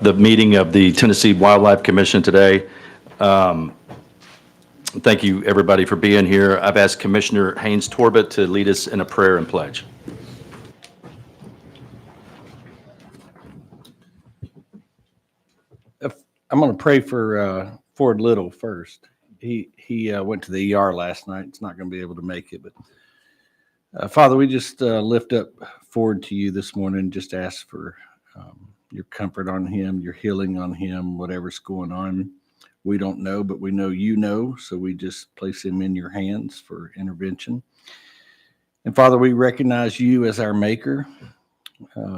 the meeting of the Tennessee Wildlife Commission today. Thank you, everybody, for being here. I've asked Commissioner Haynes Torbett to lead us in a prayer and pledge. I'm going to pray for Ford Little first. He went to the ER last night. It's not going to be able to make it, but Father, we just lift up Ford to you this morning and just ask for your comfort on him, your healing on him, whatever's going on. We don't know, but we know you know, so we just place him in your hands for intervention. And Father, we recognize you as our maker.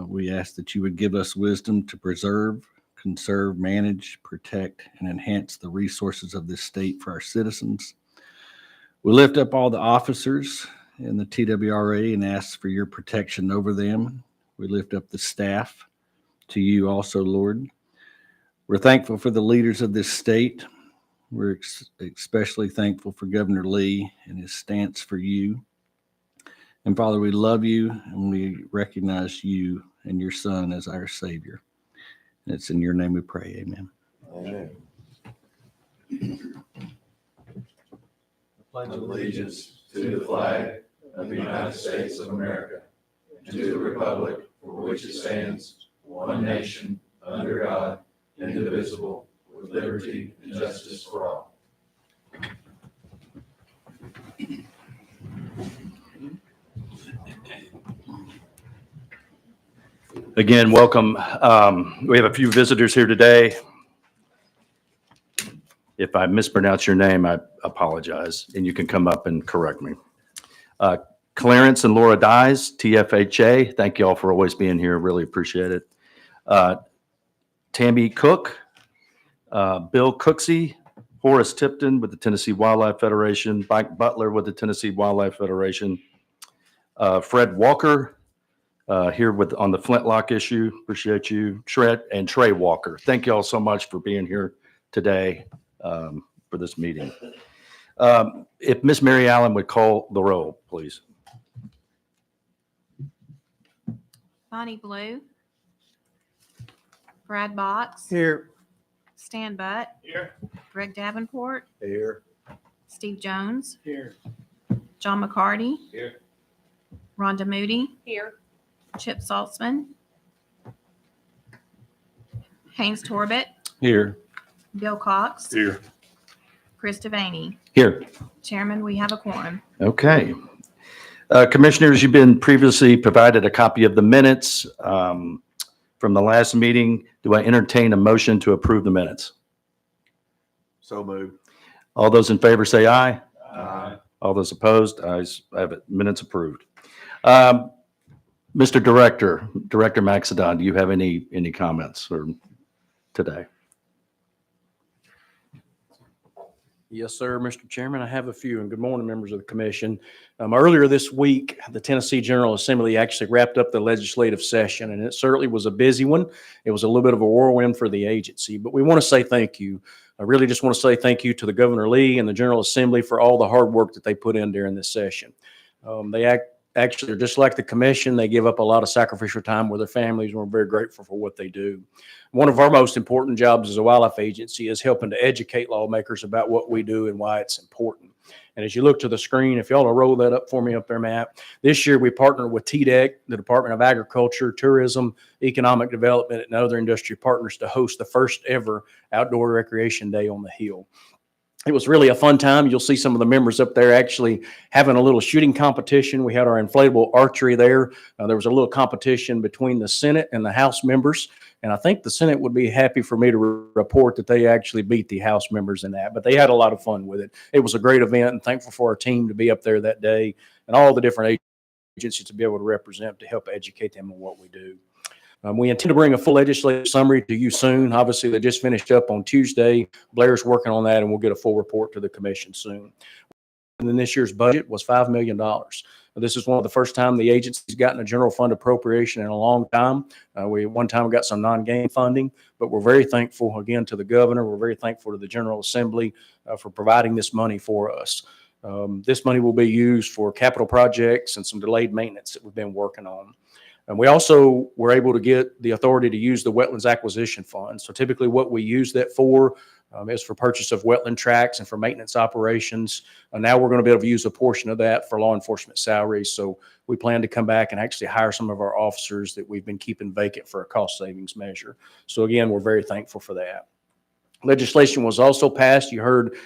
We ask that you would give us wisdom to preserve, conserve, manage, protect, and enhance the resources of this state for our citizens. We lift up all the officers in the TWRA and ask for your protection over them. We lift up the staff to you also, Lord. We're thankful for the leaders of this state. We're especially thankful for Governor Lee and his stance for you. And Father, we love you and we recognize you and your Son as our Savior. And it's in your name we pray. Amen. Amen. I pledge allegiance to the flag of the United States of America and to the republic for which it stands, one nation, under God, indivisible, with liberty and justice for all. Again, welcome. We have a few visitors here today. If I mispronounce your name, I apologize, and you can come up and correct me. Clarence and Laura Dyes, TFHA, thank you all for always being here. Really appreciate it. Tammy Cook, Bill Cooksey, Horace Tipton with the Tennessee Wildlife Federation, Mike Butler with the Tennessee Wildlife Federation, Fred Walker, here on the Flintlock issue. Appreciate you. Trey Walker. Thank you all so much for being here today for this meeting. If Miss Mary Allen would call the roll, please. Bonnie Blue. Brad Box. Here. Stan Butt. Here. Greg Davenport. Here. Steve Jones. Here. John McCarty. Here. Rhonda Moody. Here. Chip Saltzman. Haynes Torbett. Here. Bill Cox. Here. Chris Devaney. Here. Chairman, we have a quorum. Okay. Commissioners, you've been previously provided a copy of the minutes from the last meeting. Do I entertain a motion to approve the minutes? So moved. All those in favor say aye. Aye. All those opposed, ayes have it. Minutes approved. Mr. Director Maxedon, do you have any comments today? Yes, sir, Mr. Chairman. I have a few, and good morning, members of the commission. Earlier this week, the Tennessee General Assembly actually wrapped up the legislative session, and it certainly was a busy one. It was a little bit of a whirlwind for the agency, but we want to say thank you. I really just want to say thank you to the Governor Lee and the General Assembly for all the hard work that they put in during this session. They actually are just like the commission. They give up a lot of sacrificial time with their families, and we're very grateful for what they do. One of our most important jobs as a wildlife agency is helping to educate lawmakers about what we do and why it's important. And as you look to the screen, if y'all will roll that up for me up there, Matt, this year we partnered with TDEC, the Department of Agriculture, Tourism, Economic Development, and other industry partners to host the first ever outdoor recreation day on the Hill. It was really a fun time. You'll see some of the members up there actually having a little shooting competition. We had our inflatable archery there. There was a little competition between the Senate and the House members. And I think the Senate would be happy for me to report that they actually beat the House members in that. But they had a lot of fun with it. It was a great event, and thankful for our team to be up there that day and all the different agencies to be able to represent to help educate them on what we do. We intend to bring a full legislative summary to you soon. Obviously, they just finished up on Tuesday. Blair's working on that, and we'll get a full report to the commission soon. And then this year's budget was $5 million. This is one of the first time the agency's gotten a general fund appropriation in a long time. We one time got some non-game funding, but we're very thankful again to the governor. We're very thankful to the General Assembly for providing this money for us. This money will be used for capital projects and some delayed maintenance that we've been working on. And we also were able to get the authority to use the Wetlands Acquisition Fund. So typically what we use that for is for purchase of wetland tracts and for maintenance operations. And now we're going to be able to use a portion of that for law enforcement salaries. So we plan to come back and actually hire some of our officers that we've been keeping vacant for a cost savings measure. So again, we're very thankful for that. Legislation was also passed. You heard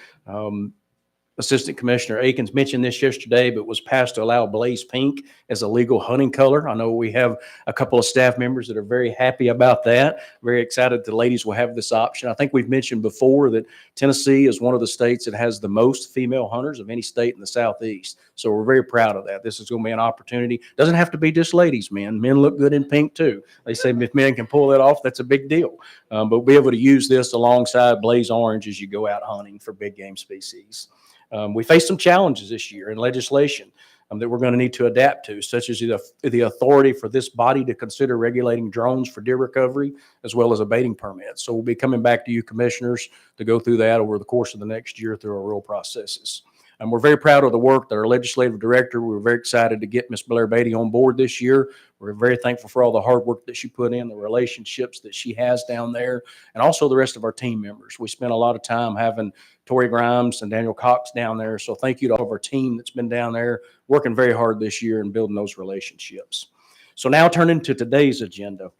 Assistant Commissioner Akins mentioned this yesterday, but was passed to allow blaze pink as a legal hunting color. I know we have a couple of staff members that are very happy about that. Very excited the ladies will have this option. I think we've mentioned before that Tennessee is one of the states that has the most female hunters of any state in the Southeast. So we're very proud of that. This is going to be an opportunity. Doesn't have to be just ladies, men. Men look good in pink too. They say if men can pull that off, that's a big deal. But we'll be able to use this alongside blaze orange as you go out hunting for big game species. We faced some challenges this year in legislation that we're going to need to adapt to, such as the authority for this body to consider regulating drones for deer recovery, as well as abating permits. So we'll be coming back to you commissioners to go through that over the course of the next year through our real processes. And we're very proud of the work that our legislative director, we were very excited to get Ms. Blair Beatty on board this year. We're very thankful for all the hard work that she put in, the relationships that she has down there, and also the rest of our team members. We spent a lot of time having Tori Grimes and Daniel Cox down there. So thank you to all of our team that's been down there working very hard this year and building those relationships. So now turning to today's agenda,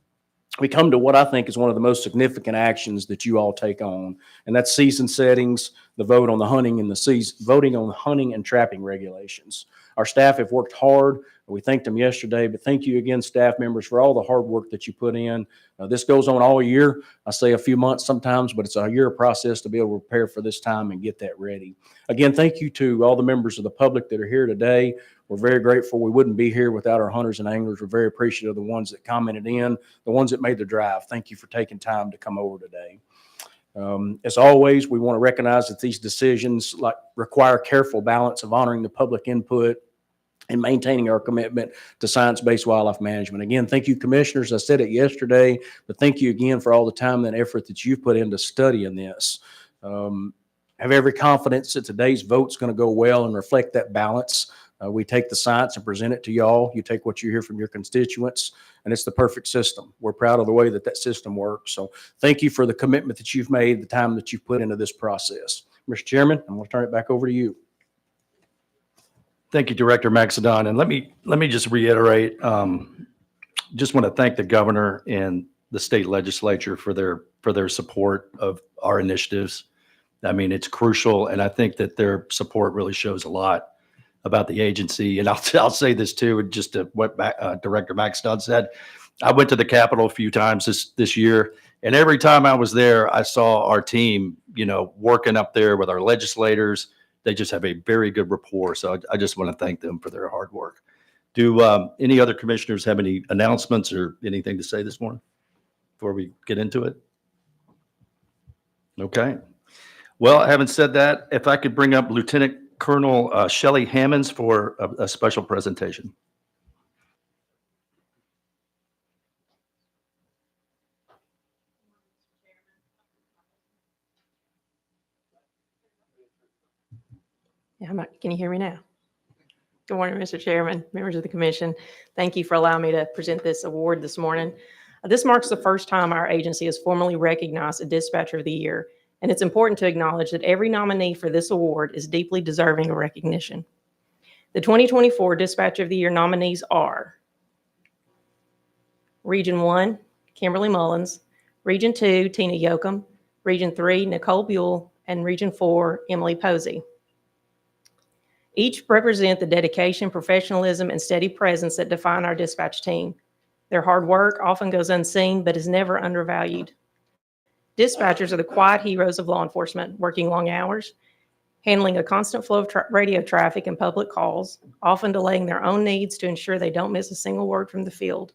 we come to what I think is one of the most significant actions that you all take on, and that's season settings, the vote on the hunting and the season, voting on the hunting and trapping regulations. Our staff have worked hard. We thanked them yesterday, but thank you again, staff members, for all the hard work that you put in. This goes on all year. I say a few months sometimes, but it's a year process to be able to prepare for this time and get that ready. Again, thank you to all the members of the public that are here today. We're very grateful. We wouldn't be here without our hunters and anglers. We're very appreciative of the ones that commented in, the ones that made the drive. Thank you for taking time to come over today. As always, we want to recognize that these decisions require careful balance of honoring the public input and maintaining our commitment to science-based wildlife management. Again, thank you, commissioners. I said it yesterday, but thank you again for all the time and effort that you've put into studying this. Have every confidence that today's vote's going to go well and reflect that balance. We take the science and present it to y'all. You take what you hear from your constituents, and it's the perfect system. We're proud of the way that that system works. So thank you for the commitment that you've made, the time that you've put into this process. Mr. Chairman, I'm going to turn it back over to you. Thank you, Director Maxedon. And let me just reiterate, just want to thank the governor and the state legislature for their support of our initiatives. I mean, it's crucial, and I think that their support really shows a lot about the agency. And I'll say this too, just to what Director Maxedon said. I went to the Capitol a few times this year, and every time I was there, I saw our team, working up there with our legislators. They just have a very good rapport. So I just want to thank them for their hard work. Do any other commissioners have any announcements or anything to say this morning before we get into it? Okay. Well, having said that, if I could bring up Lieutenant Colonel Shelley Hammonds for a special presentation. Yeah, can you hear me now? Good morning, Mr. Chairman, members of the commission. Thank you for allowing me to present this award this morning. This marks the first time our agency has formally recognized a Dispatcher of the Year, and it's important to acknowledge that every nominee for this award is deeply deserving of recognition. The 2024 Dispatcher of the Year nominees are Region 1, Kimberly Mullins, Region 2, Tina Yoakum, Region 3, Nicole Buell, and Region 4, Emily Posey. Each represent the dedication, professionalism, and steady presence that define our dispatch team. Their hard work often goes unseen, but is never undervalued. Dispatchers are the quiet heroes of law enforcement, working long hours, handling a constant flow of radio traffic and public calls, often delaying their own needs to ensure they don't miss a single word from the field.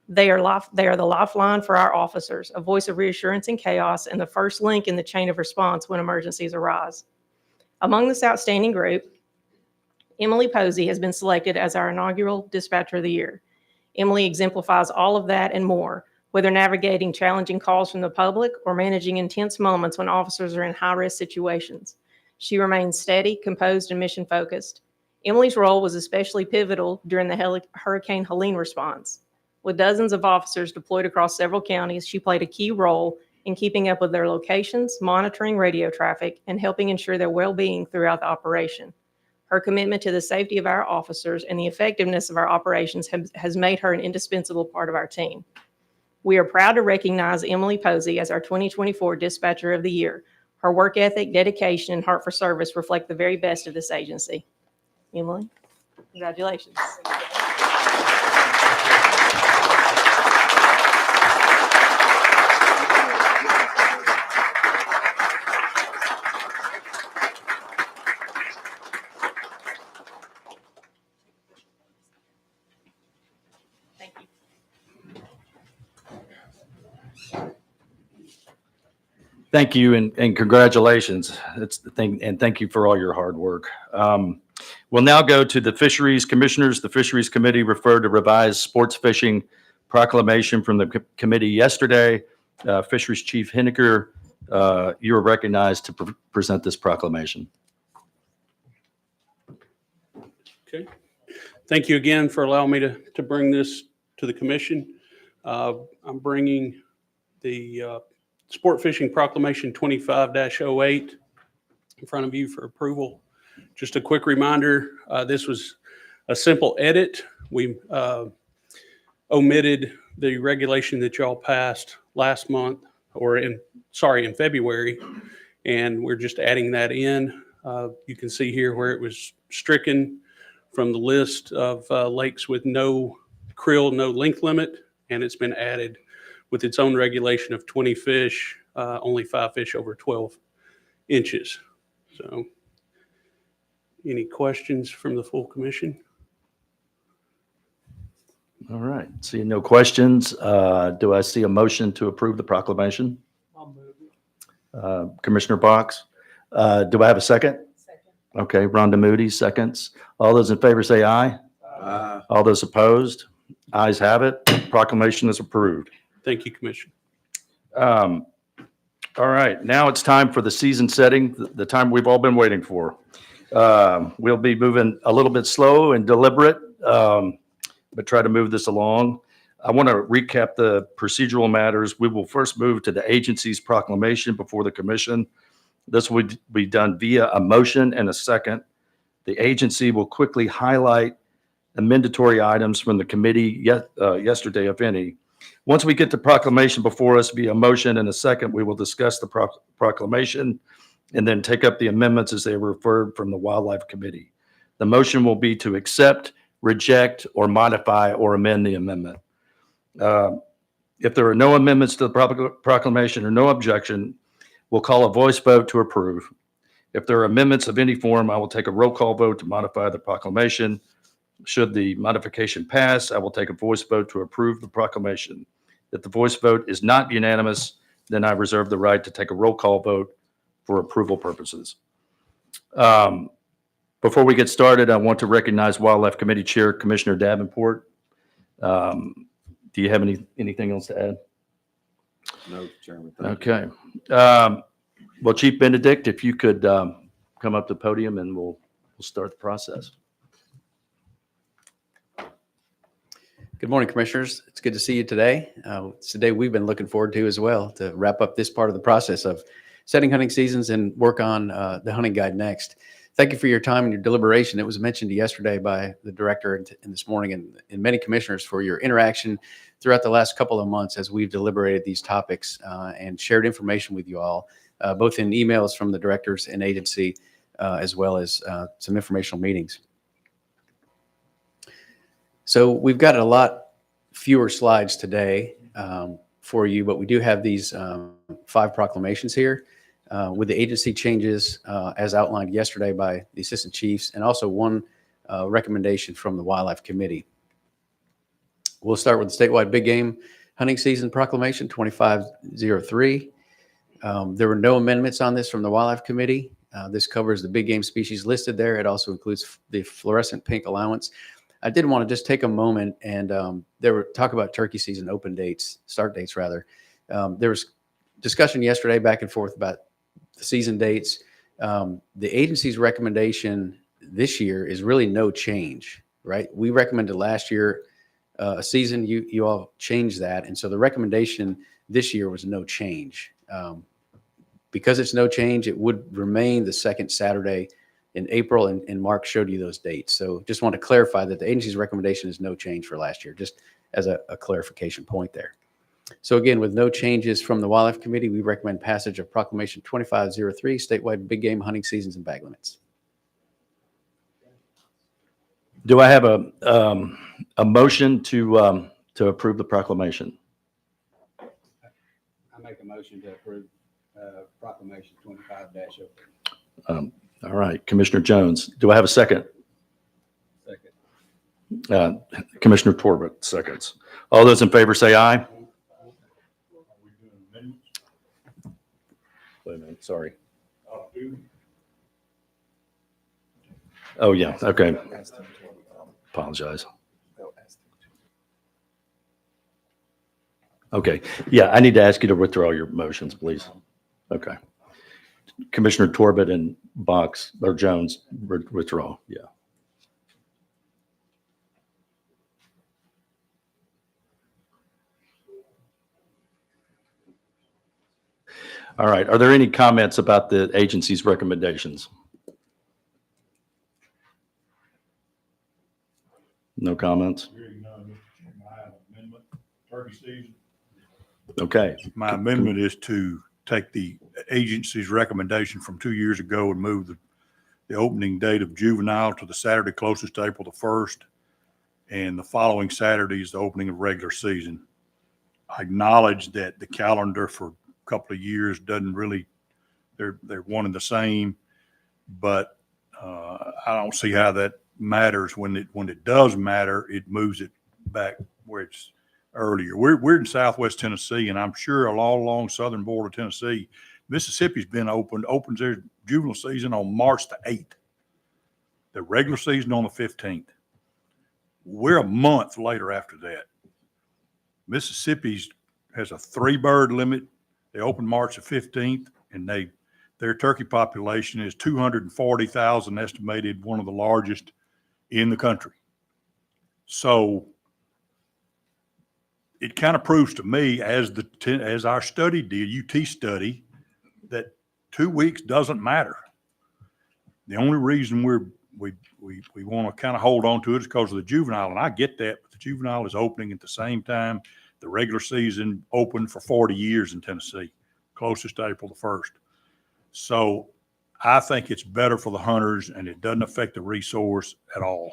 They are the lifeline for our officers, a voice of reassurance in chaos, and the first link in the chain of response when emergencies arise. Among this outstanding group, Emily Posey has been selected as our inaugural Dispatcher of the Year. Emily exemplifies all of that and more, whether navigating challenging calls from the public or managing intense moments when officers are in high-risk situations. She remains steady, composed, and mission-focused. Emily's role was especially pivotal during the Hurricane Helene response. With dozens of officers deployed across several counties, she played a key role in keeping up with their locations, monitoring radio traffic, and helping ensure their well-being throughout the operation. Her commitment to the safety of our officers and the effectiveness of our operations has made her an indispensable part of our team. We are proud to recognize Emily Posey as our 2024 Dispatcher of the Year. Her work ethic, dedication, and heart for service reflect the very best of this agency. Emily, congratulations. Thank you. Thank you and congratulations. That's the thing. And thank you for all your hard work. We'll now go to the Fisheries Commissioners. The Fisheries Committee referred to revised sports fishing proclamation from the committee yesterday. Fisheries Chief Henegar, you are recognized to present this proclamation. Okay. Thank you again for allowing me to bring this to the commission. I'm bringing the Sport Fishing Proclamation 25-08 in front of you for approval. Just a quick reminder, this was a simple edit. We omitted the regulation that y'all passed last month, or in February, and we're just adding that in. You can see here where it was stricken from the list of lakes with no krill, no length limit, and it's been added with its own regulation of 20 fish, only 5 fish over 12 inches. So any questions from the full commission? All right. Seeing no questions, do I see a motion to approve the proclamation? I'll move it. Commissioner Box, do I have a second? Second. Okay, Rhonda Moody, seconds. All those in favor say aye. Aye. All those opposed? Ayes have it. Proclamation is approved. Thank you, Commissioner. All right, now it's time for the season setting, the time we've all been waiting for. We'll be moving a little bit slow and deliberate, but try to move this along. I want to recap the procedural matters. We will first move to the agency's proclamation before the commission. This will be done via a motion and a second. The agency will quickly highlight amendatory items from the committee yesterday, if any. Once we get the proclamation before us via motion and a second, we will discuss the proclamation and then take up the amendments as they are referred from the Wildlife Committee. The motion will be to accept, reject, or modify or amend the amendment. If there are no amendments to the proclamation or no objection, we'll call a voice vote to approve. If there are amendments of any form, I will take a roll call vote to modify the proclamation. Should the modification pass, I will take a voice vote to approve the proclamation. If the voice vote is not unanimous, then I reserve the right to take a roll call vote for approval purposes. Before we get started, I want to recognize Wildlife Committee Chair Commissioner Davenport. Do you have anything else to add? No, Chairman. Thank Okay. Well, Chief Benedict, if you could come up to the podium and we'll start the process. Good morning, Commissioners. It's good to see you today. It's a day we've been looking forward to as well, to wrap up this part of the process of setting hunting seasons and work on the hunting guide next. Thank you for your time and your deliberation. It was mentioned yesterday by the director and this morning and many commissioners for your interaction throughout the last couple of months as we've deliberated these topics and shared information with you all, both in emails from the directors and agency, as well as some informational meetings. So we've got a lot fewer slides today for you, but we do have these 5 proclamations here with the agency changes as outlined yesterday by the assistant chiefs, and also one recommendation from the Wildlife Committee. We'll start with the statewide big game hunting season proclamation 2503. There were no amendments on this from the Wildlife Committee. This covers the big game species listed there. It also includes the fluorescent pink allowance. I did want to just take a moment and there were talk about turkey season open dates, start dates rather. There was discussion yesterday back and forth about the season dates. The agency's recommendation this year is really no change, right? We recommended last year a season, you all changed that. And so the recommendation this year was no change. Because it's no change, it would remain the second Saturday in April, and Mark showed you those dates. So just want to clarify that the agency's recommendation is no change for last year, just as a clarification point there. So again, with no changes from the Wildlife Committee, we recommend passage of Proclamation 2503, statewide big game hunting seasons and bag limits. Do I have a motion to approve the proclamation? I make a motion to approve Proclamation 25-0. All right, Commissioner Jones, do I have a second? Second. Commissioner Torbett, seconds. All those in favor say aye. Wait a minute, sorry. Oh, yeah, okay. Apologize. Okay, yeah, I need to ask you to withdraw your motions, please. Okay. Commissioner Torbett and Box, or Jones, withdraw, yeah. All right, are there any comments about the agency's recommendations? No comments? Turkey season. Okay, My amendment is to take the agency's recommendation from 2 years ago and move the opening date of juvenile to the Saturday closest to April the 1st. And the following Saturday is the opening of regular season. I acknowledge that the calendar for a couple of years doesn't really, they're one and the same, but I don't see how that matters. When it does matter, it moves it back where it's earlier. We're in Southwest Tennessee, and I'm sure all along southern border of Tennessee, Mississippi's been opens their juvenile season on March the 8th. The regular season on the 15th. We're a month later after that. Mississippi's has a 3-bird limit. They open March the 15th, and their turkey population is 240,000 estimated, one of the largest in the country. So it kind of proves to me, as our study did, UT study, that 2 weeks doesn't matter. The only reason we want to kind of hold on to it is because of the juvenile, and I get that, but the juvenile is opening at the same time the regular season opened for 40 years in Tennessee, closest to April the 1st. So I think it's better for the hunters, and it doesn't affect the resource at all.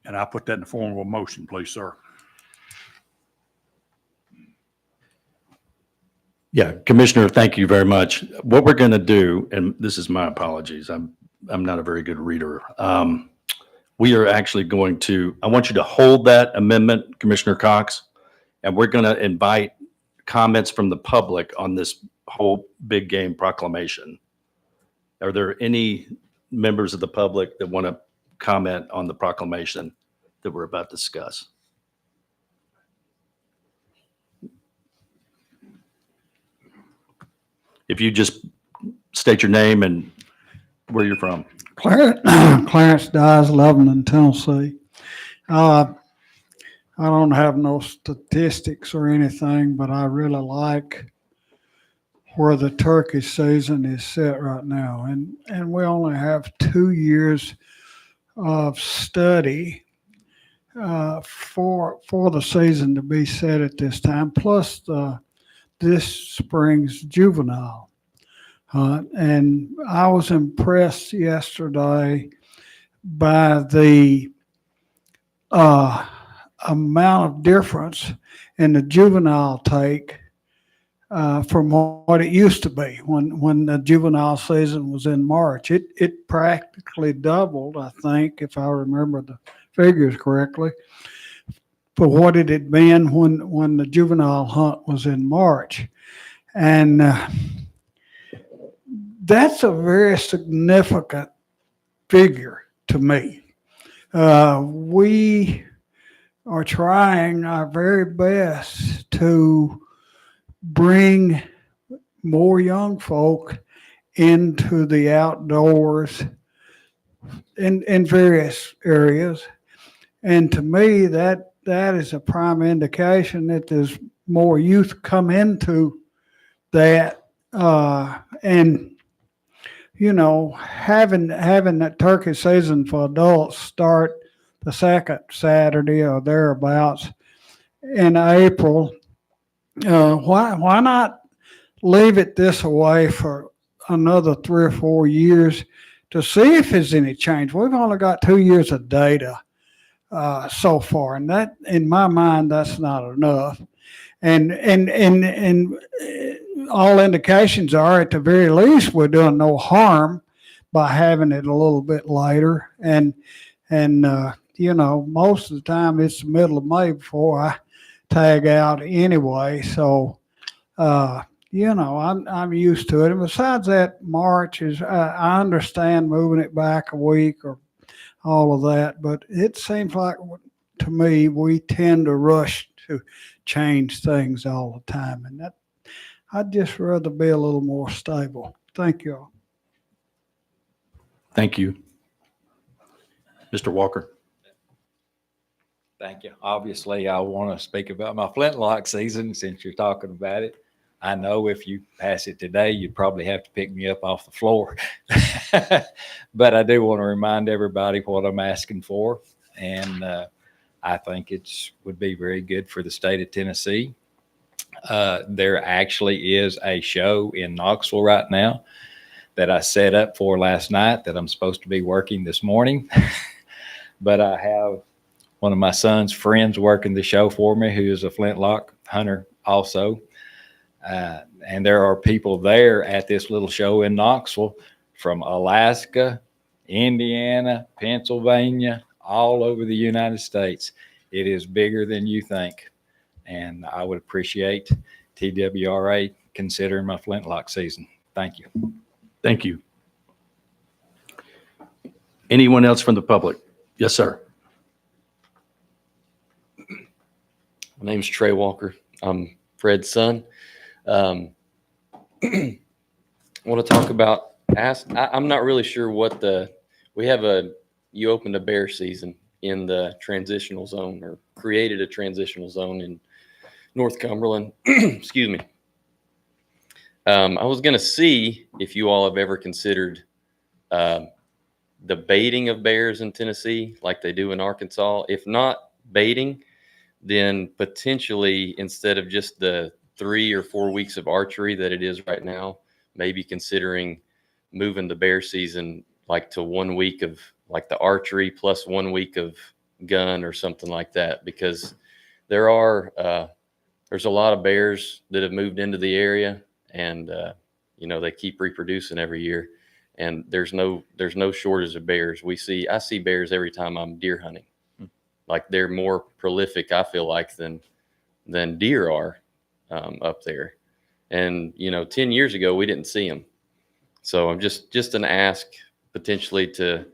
And I put that in the form of a motion, please, sir. yeah, Commissioner, thank you very much. What we're going to do, and this is my apologies, I'm not a very good reader. We are actually going to, I want you to hold that amendment, Commissioner Cox, and we're going to invite comments from the public on this whole big game proclamation. Are there any members of the public that want to comment on the proclamation that we're about to discuss? If you just state your name and where you're from. Clarence Dyes, Lebanon, Tennessee. I don't have no statistics or anything, but I really like where the turkey season is set right now. And we only have 2 years of study for the season to be set at this time, plus this spring's juvenile hunt. And I was impressed yesterday by the amount of difference in the juvenile take from what it used to be when the juvenile season was in March. It practically doubled, I think, if I remember the figures correctly, for what it had been when the juvenile hunt was in March. And that's a very significant figure to me. We are trying our very best to bring more young folk into the outdoors in various areas. And to me, that is a prime indication that there's more youth come into that. And, you know, having that turkey season for adults start the second Saturday or thereabouts in April, why not leave it this way for another 3 or 4 years to see if there's any change? We've only got 2 years of data so far, and that, in my mind, that's not enough. And all indications are, at the very least, we're doing no harm by having it a little bit later. And you know, most of the time it's the middle of May before I tag out anyway. So, you know, I'm used to it. And besides that, March is, I understand moving it back a week or all of that, but it seems like, to me, we tend to rush to change things all the time. And that, I'd just rather be a little more stable. Thank you all. Thank you. Mr. Walker. Thank you. Obviously, I want to speak about my flintlock season since you're talking about it. I know if you pass it today, you'd probably have to pick me up off the floor. But I do want to remind everybody what I'm asking for. And I think it would be very good for the state of Tennessee. There actually is a show in Knoxville right now that I set up for last night that I'm supposed to be working this morning. But I have one of my son's friends working the show for me, who is a flintlock hunter also. And there are people there at this little show in Knoxville from Alaska, Indiana, Pennsylvania, all over the United States. It is bigger than you think. And I would appreciate TWRA considering my flintlock season. Thank you. Thank you. Anyone else from the public? Yes, sir. My name's Trey Walker. I'm Fred's son. I want to talk about, I'm not really sure what you opened a bear season in the transitional zone, or created a transitional zone in North Cumberland. Excuse me. I was going to see if you all have ever considered the baiting of bears in Tennessee like they do in Arkansas. If not baiting, then potentially, instead of just the 3 or 4 weeks of archery that it is right now, maybe considering moving the bear season like to 1 week of like the archery plus 1 week of gun or something like that, because there's a lot of bears that have moved into the area, and you know, they keep reproducing every year, and there's no shortage of bears. I see bears every time I'm deer hunting. Like, they're more prolific, I feel like, than deer are up there. And, you know, 10 years ago, we didn't see them. So I'm just an ask potentially to,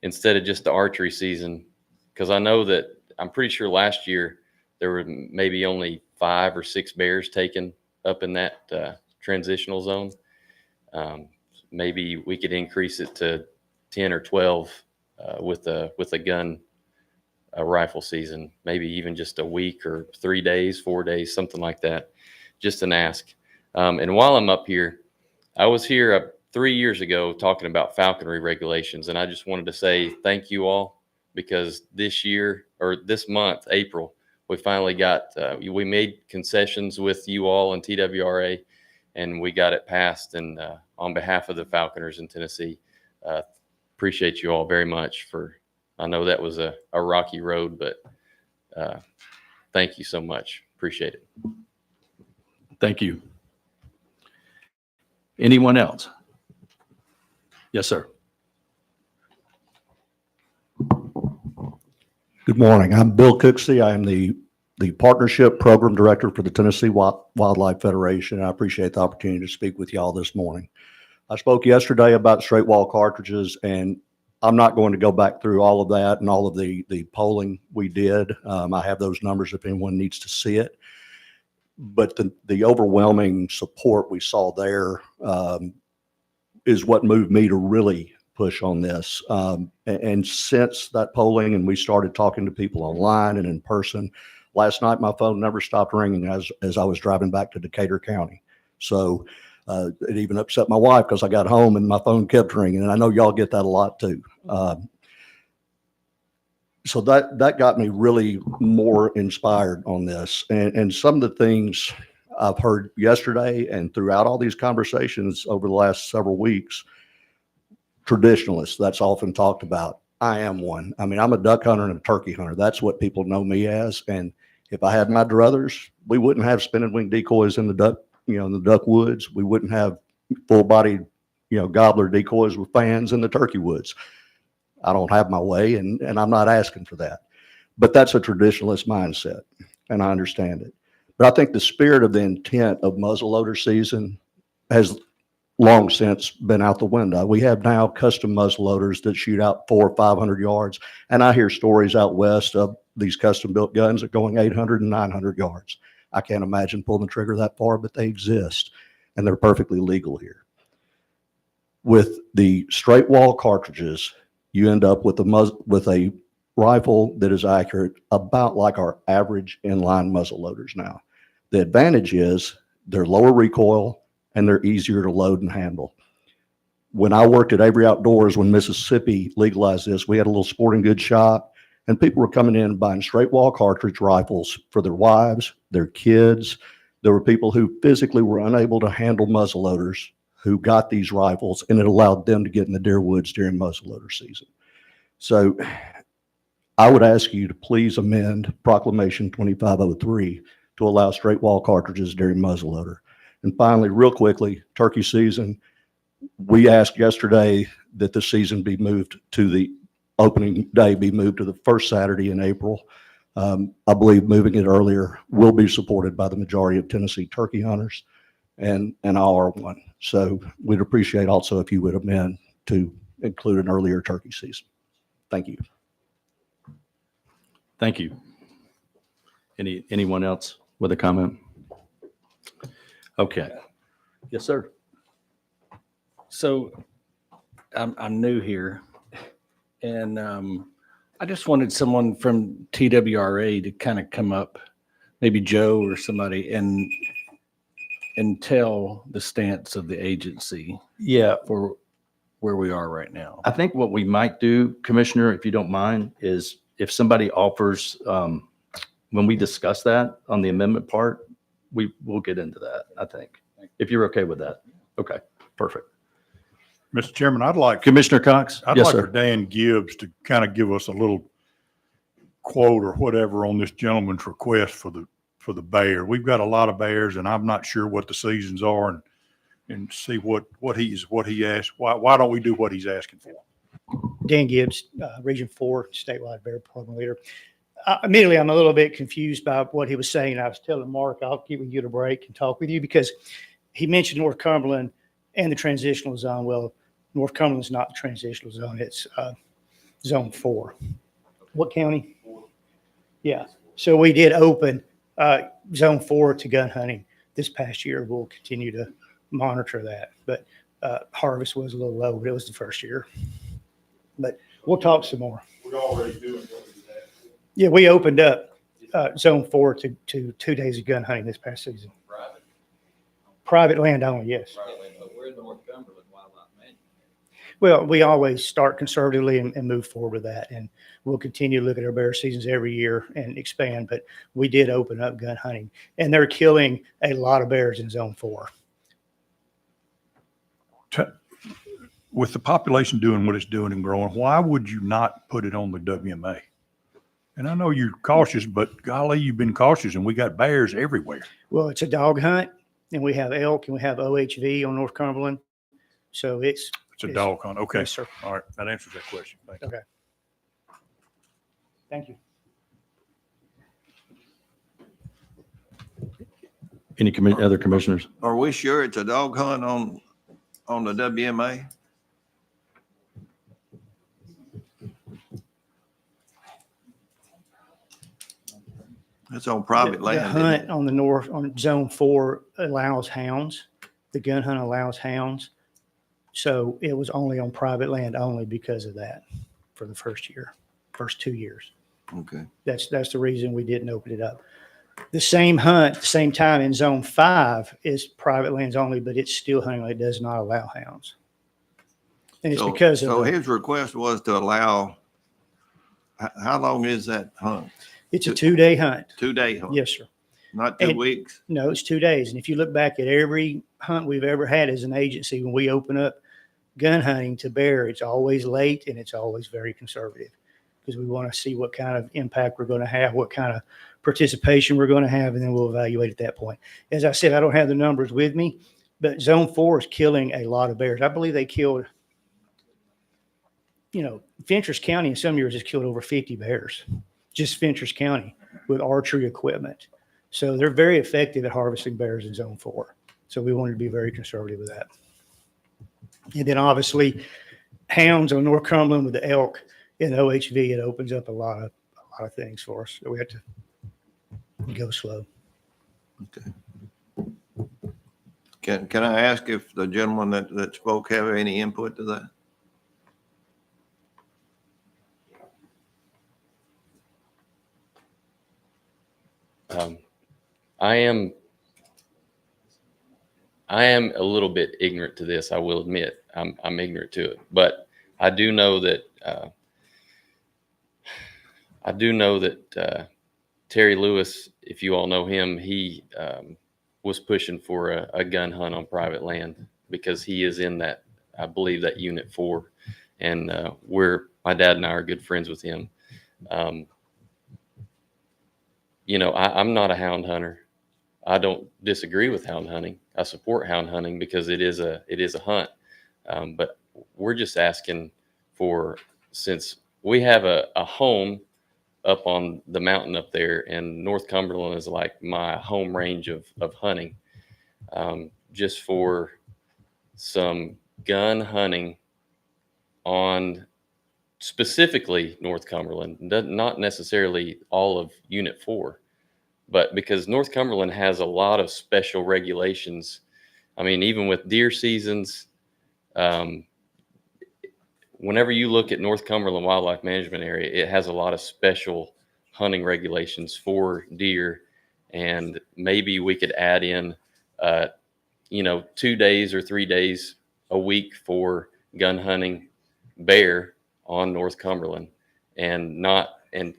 instead of just the archery season, because I know that I'm pretty sure last year there were maybe only 5 or 6 bears taken up in that transitional zone. Maybe we could increase it to 10 or 12 with a gun, a rifle season, maybe even just a week or 3 days, 4 days, something like that. Just an ask. And while I'm up here, I was here 3 years ago talking about falconry regulations, and I just wanted to say thank you all, because this year, or this month, April, we finally got, we made concessions with you all and TWRA, and we got it passed. And on behalf of the falconers in Tennessee, appreciate you all very much I know that was a rocky road, but thank you so much. Appreciate it. Thank you. Anyone else? Yes, sir. Good morning. I'm Bill Cooksey. I am the Partnership Program Director for the Tennessee Wildlife Federation. I appreciate the opportunity to speak with y'all this morning. I spoke yesterday about straight wall cartridges, and I'm not going to go back through all of that and all of the polling we did. I have those numbers if anyone needs to see it. But the overwhelming support we saw there is what moved me to really push on this. And since that polling and we started talking to people online and in person, last night my phone never stopped ringing as I was driving back to Decatur County. So it even upset my wife because I got home and my phone kept ringing. And I know y'all get that a lot too. So that got me really more inspired on this. And some of the things I've heard yesterday and throughout all these conversations over the last several weeks, traditionalists, that's often talked about. I am one. I mean, I'm a duck hunter and a turkey hunter. That's what people know me as. And if I had my druthers, we wouldn't have spinning wing decoys in the duck, in the duck woods. We wouldn't have full bodied, gobbler decoys with fans in the turkey woods. I don't have my way, and I'm not asking for that. But that's a traditionalist mindset, and I understand it. But I think the spirit of the intent of muzzleloader season has long since been out the window. We have now custom muzzleloaders that shoot out 400 or 500 yards, and I hear stories out west of these custom built guns that going 800 and 900 yards. I can't imagine pulling the trigger that far, but they exist, and they're perfectly legal here. With the straight wall cartridges, you end up with a rifle that is accurate about like our average inline muzzle loaders now. The advantage is they're lower recoil and they're easier to load and handle. When I worked at Avery Outdoors, when Mississippi legalized this, we had a little sporting goods shop and people were coming in and buying straight wall cartridge rifles for their wives, their kids. There were people who physically were unable to handle muzzle loaders who got these rifles, and it allowed them to get in the deer woods during muzzleloader season. So I would ask you to please amend Proclamation 2503 to allow straight wall cartridges during muzzleloader. And finally, real quickly, turkey season, we asked yesterday that the season be moved to the opening day, be moved to the first Saturday in April. I believe moving it earlier will be supported by the majority of Tennessee turkey hunters, and I are one. So we'd appreciate also if you would amend to include an earlier turkey season. Thank you. Thank you. Anyone else with a comment? Okay. Yes, sir. So I'm new here, and I just wanted someone from TWRA to kind of come up, maybe Joe or somebody, and tell the stance of the agency Yeah. for where we are right now. I think what we might do, Commissioner, if you don't mind, is if somebody offers, when we discuss that on the amendment part, we'll get into that, I think, if you're okay with that. Okay, perfect. Mr. Chairman, I'd like Commissioner Cox? I'd Yes, like sir. for Dan Gibbs to kind of give us a little quote or whatever on this gentleman's request for the bear. We've got a lot of bears, and I'm not sure what the seasons are, and see what he asked. Why don't we do what he's asking for? Dan Gibbs, Region 4 statewide bear program leader. Immediately, I'm a little bit confused by what he was saying. I was telling Mark, I'll give you a break and talk with you because he mentioned North Cumberland and the transitional zone. Well, North Cumberland's not the transitional zone. It's zone 4. What county? Yeah. So we did open zone 4 to gun hunting this past year. We'll continue to monitor that. But harvest was a little low, but it was the first year. But we'll talk some more. We're already doing what he's asking. Yeah, we opened up zone 4 to 2 days of gun hunting this past season. Private land only, yes. But we're in North Cumberland Wildlife Management. Well, we always start conservatively and move forward with that. And we'll continue to look at our bear seasons every year and expand. But we did open up gun hunting, and they're killing a lot of bears in zone 4. With the population doing what it's doing and growing, why would you not put it on the WMA? And I know you're cautious, but golly, you've been cautious, and we got bears everywhere. Well, it's a dog hunt, and we have elk, and we have OHV on North Cumberland. So it's a dog hunt. Okay. Yes, sir. All right. That answers that question. Thank you. Okay. Thank you. Any other commissioners? Are we sure it's a dog hunt on the WMA? It's on private land. The isn't hunt it? on the north, on zone 4 allows hounds. The gun hunt allows hounds. So it was only on private land only because of that for the first 2 years. Okay. That's the reason we didn't open it up. The same hunt, the same time in zone 5 is private lands only, but it's still hunting. It does not allow hounds. And it's because of So the- his request was to allow, how long is that hunt? it's a 2-day hunt. 2-day hunt? Yes, sir. Not 2 And- weeks? No, it's 2 days. And if you look back at every hunt we've ever had as an agency, when we open up gun hunting to bear, it's always late and it's always very conservative because we want to see what kind of impact we're going to have, what kind of participation we're going to have, and then we'll evaluate at that point. As I said, I don't have the numbers with me, but zone 4 is killing a lot of bears. I believe they killed, Fentress County in some years has killed over 50 bears, just Fentress County with archery equipment. So they're very effective at harvesting bears in zone 4. So we wanted to be very conservative with that. And then obviously hounds on North Cumberland with the elk in OHV, it opens up a lot of things for us. So we have to go slow. Okay. Can I ask if the gentleman that spoke have any input to that? I am a little bit ignorant to this. I will admit I'm ignorant to it, but I do know that Terry Lewis, if you all know him, he was pushing for a gun hunt on private land because he is in that, I believe, that Unit 4, and my dad and I are good friends with him. I'm not a hound hunter. I don't disagree with hound hunting. I support hound hunting because it is a hunt. But we're just asking for, since we have a home up on the mountain up there, and North Cumberland is like my home range of hunting, just for some gun hunting on specifically North Cumberland, not necessarily all of Unit 4. But because North Cumberland has a lot of special regulations, I mean, even with deer seasons, whenever you look at North Cumberland Wildlife Management Area, it has a lot of special hunting regulations for deer. And maybe we could add in, 2 days or 3 days a week for gun hunting bear on North Cumberland and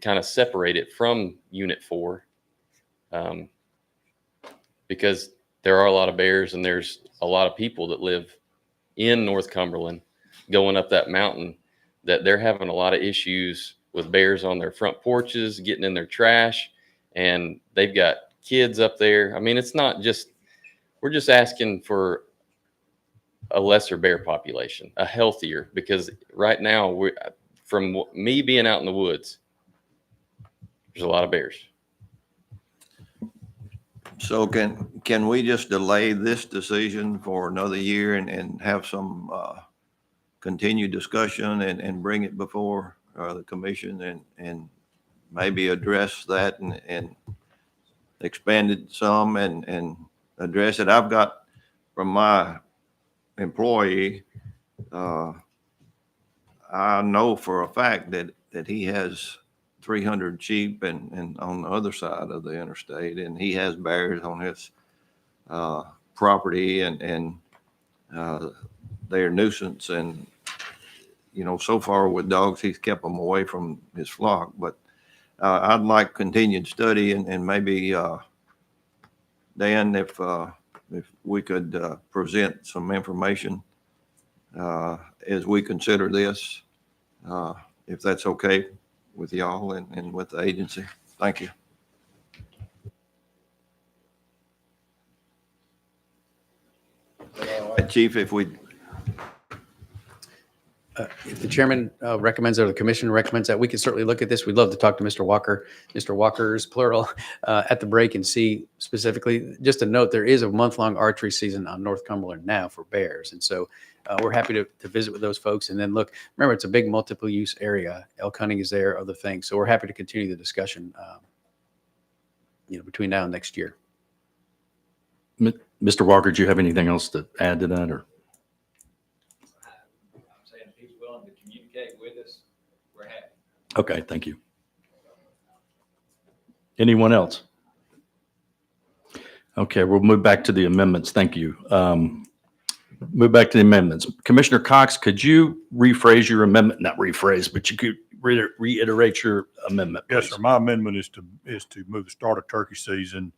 kind of separate it from Unit 4. Because there are a lot of bears and there's a lot of people that live in North Cumberland going up that mountain that they're having a lot of issues with bears on their front porches, getting in their trash, and they've got kids up there. I mean, it's not just, we're just asking for a lesser bear population, a healthier, because right now, from me being out in the woods, there's a lot of bears. So can we just delay this decision for another year and have some continued discussion and bring it before the commission and maybe address that and expand it some and address it? I've got from my employee, I know for a fact that he has 300 sheep and on the other side of the interstate, and he has bears on his property and they're a nuisance. And so far with dogs, he's kept them away from his flock. But I'd like continued study and maybe Dan, if we could present some information as we consider this, if that's okay with y'all and with the agency. Thank you. Chief, if the chairman recommends, or the commission recommends, that we can certainly look at this. We'd love to talk to Mr. Walker, Mr. Walkers, plural, at the break and see specifically. Just a note, there is a month-long archery season on North Cumberland now for bears. And so we're happy to visit with those folks. And then look, remember, it's a big multiple use area. Elk hunting is there, other things. So we're happy to continue the discussion, between now and next year. Mr. Walker, do you have anything else to add to that, or? willing to communicate with us, we're happy. Okay, thank you. Anyone else? Okay, we'll move back to the amendments. Thank you. Move back to the amendments. Commissioner Cox, could you rephrase your amendment? Not rephrase, but you could reiterate your amendment, Yes, please. sir. My amendment is to move the start of turkey season,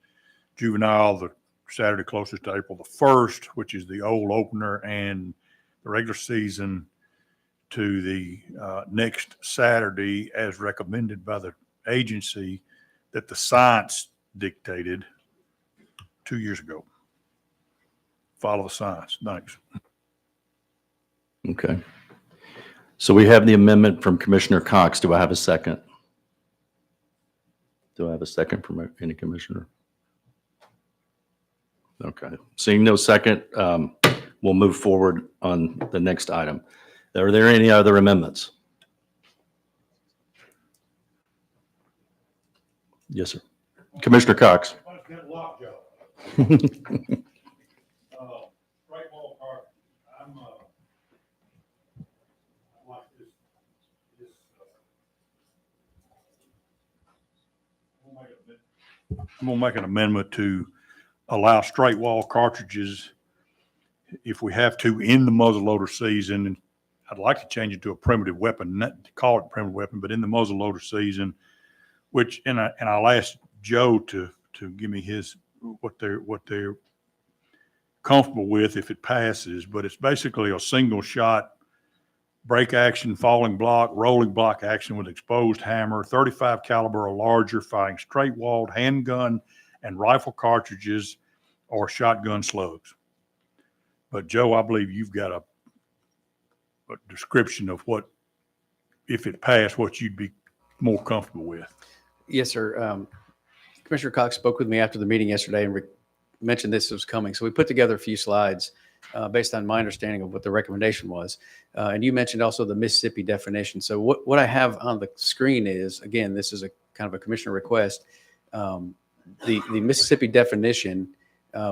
juvenile, the Saturday closest to April the 1st, which is the old opener, and the regular season to the next Saturday as recommended by the agency that the science dictated 2 years ago. Follow the science. Thanks. Okay. So we have the amendment from Commissioner Cox. Do I have a second? Do I have a second from any commissioner? Okay. Seeing no second, we'll move forward on the next item. Are there any other amendments? Yes, sir. Commissioner Cox. I'm gonna make an amendment to allow straight wall cartridges if we have to in the muzzleloader season. And I'd like to change it to a primitive weapon, not to call it a primitive weapon, but in the muzzleloader season, which, and I'll ask Joe to give me what they're comfortable with if it passes, but it's basically a single shot break action, falling block, rolling block action with exposed hammer, 35 caliber or larger, firing straight walled handgun and rifle cartridges or shotgun slugs. But Joe, I believe you've got a description of what, if it passed, what you'd be more comfortable with. Yes, sir. Commissioner Cox spoke with me after the meeting yesterday and mentioned this was coming. So we put together a few slides based on my understanding of what the recommendation was. And you mentioned also the Mississippi definition. So what I have on the screen is, again, this is a kind of a commissioner request. The Mississippi definition,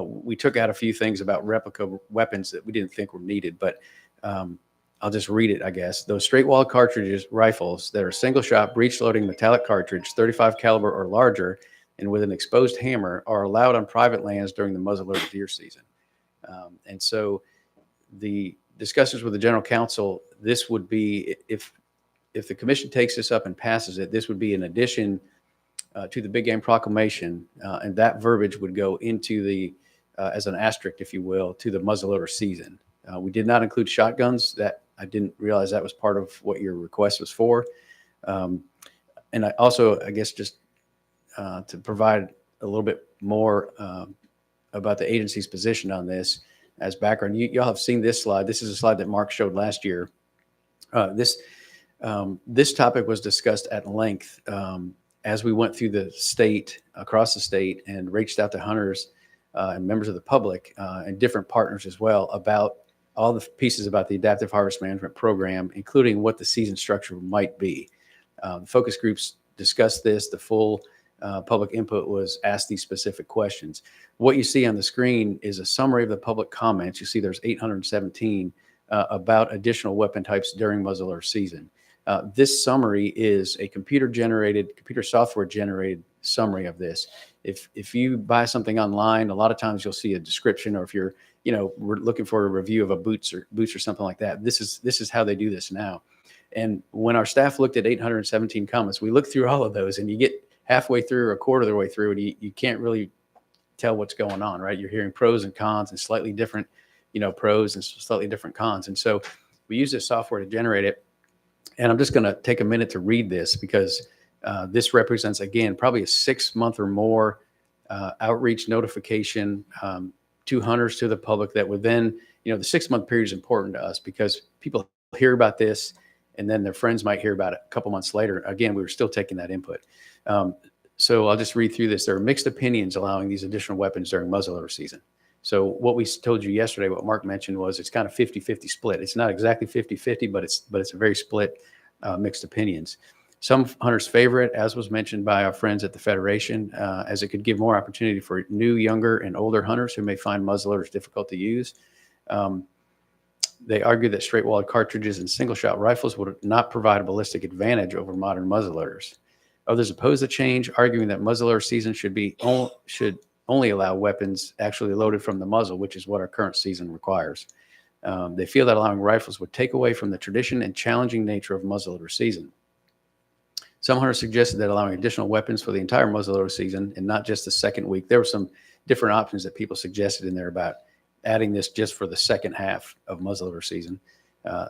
we took out a few things about replica weapons that we didn't think were needed, but I'll just read it, I guess. Those straight wall cartridges, rifles that are single shot, breech loading metallic cartridge, 35 caliber or larger, and with an exposed hammer are allowed on private lands during the muzzleloader deer season. And so the discussions with the general counsel, this would be, if the commission takes this up and passes it, this would be an addition to the big game proclamation, and that verbiage would go into the, as an asterisk, if you will, to the muzzleloader season. We did not include shotguns. That I didn't realize that was part of what your request was for. And I also, I guess, just to provide a little bit more about the agency's position on this as background. Y'all have seen this slide. This is a slide that Mark showed last year. This topic was discussed at length as we went through the state, across the state, and reached out to hunters and members of the public and different partners as well about all the pieces about the Adaptive Harvest Management Program, including what the season structure might be. The focus groups discussed this. The full public input was asked these specific questions. What you see on the screen is a summary of the public comments. You see there's 817 about additional weapon types during muzzleloader season. This summary is a computer software generated summary of this. If you buy something online, a lot of times you'll see a description, or if you're, we're looking for a review of a boots or something like that. This is how they do this now. And when our staff looked at 817 comments, we looked through all of those, and you get halfway through or a quarter of the way through, and you can't really tell what's going on, right? You're hearing pros and cons and slightly different, pros and slightly different cons. And so we use this software to generate it. And I'm just going to take a minute to read this because this represents, again, probably a 6-month or more outreach notification to hunters, to the public, that would then, the 6-month period is important to us because people hear about this and then their friends might hear about it a couple months later. Again, we were still taking that input. So I'll just read through this. There are mixed opinions allowing these additional weapons during muzzleloader season. So what we told you yesterday, what Mark mentioned, was it's kind of 50-50 split. It's not exactly 50-50, but it's a very split mixed opinions. Some hunters favor it, as was mentioned by our friends at the Federation, as it could give more opportunity for new, younger, and older hunters who may find muzzleloaders difficult to use. They argue that straight-walled cartridges and single-shot rifles would not provide a ballistic advantage over modern muzzleloaders. Others oppose the change, arguing that muzzleloader season should only allow weapons actually loaded from the muzzle, which is what our current season requires. They feel that allowing rifles would take away from the tradition and challenging nature of muzzleloader season. Some hunters suggested that allowing additional weapons for the entire muzzleloader season and not just the second week. There were some different options that people suggested in there about adding this just for the second half of muzzleloader season.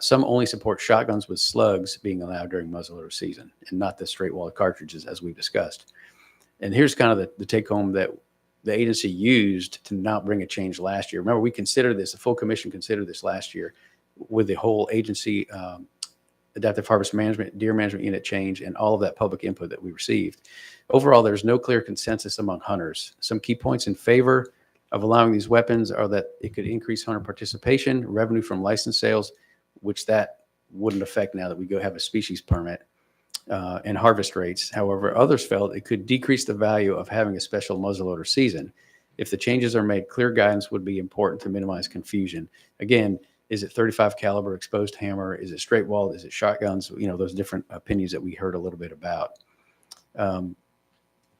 Some only support shotguns with slugs being allowed during muzzleloader season and not the straight-walled cartridges, as we discussed. And here's kind of the take-home that the agency used to not bring a change last year. Remember, we considered this, the full commission considered this last year with the whole agency adaptive harvest management, deer management unit change, and all of that public input that we received. Overall, there's no clear consensus among hunters. Some key points in favor of allowing these weapons are that it could increase hunter participation, revenue from license sales, which that wouldn't affect now that we go have a species permit, and harvest rates. However, others felt it could decrease the value of having a special muzzleloader season. If the changes are made, clear guidance would be important to minimize confusion. Again, is it 35 caliber exposed hammer? Is it straight walled? Is it shotguns? You know, those different opinions that we heard a little bit about.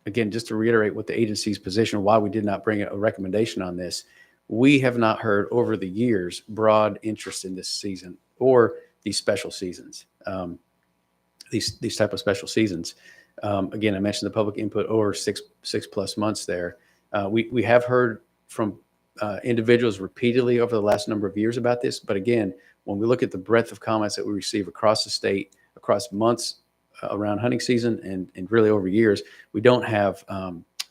Again, just to reiterate what the agency's position, why we did not bring a recommendation on this, we have not heard over the years broad interest in this season or these special seasons, these type of special seasons. Again, I mentioned the public input over six plus months there. We have heard from individuals repeatedly over the last number of years about this. But again, when we look at the breadth of comments that we receive across the state, across months around hunting season and really over years, we don't have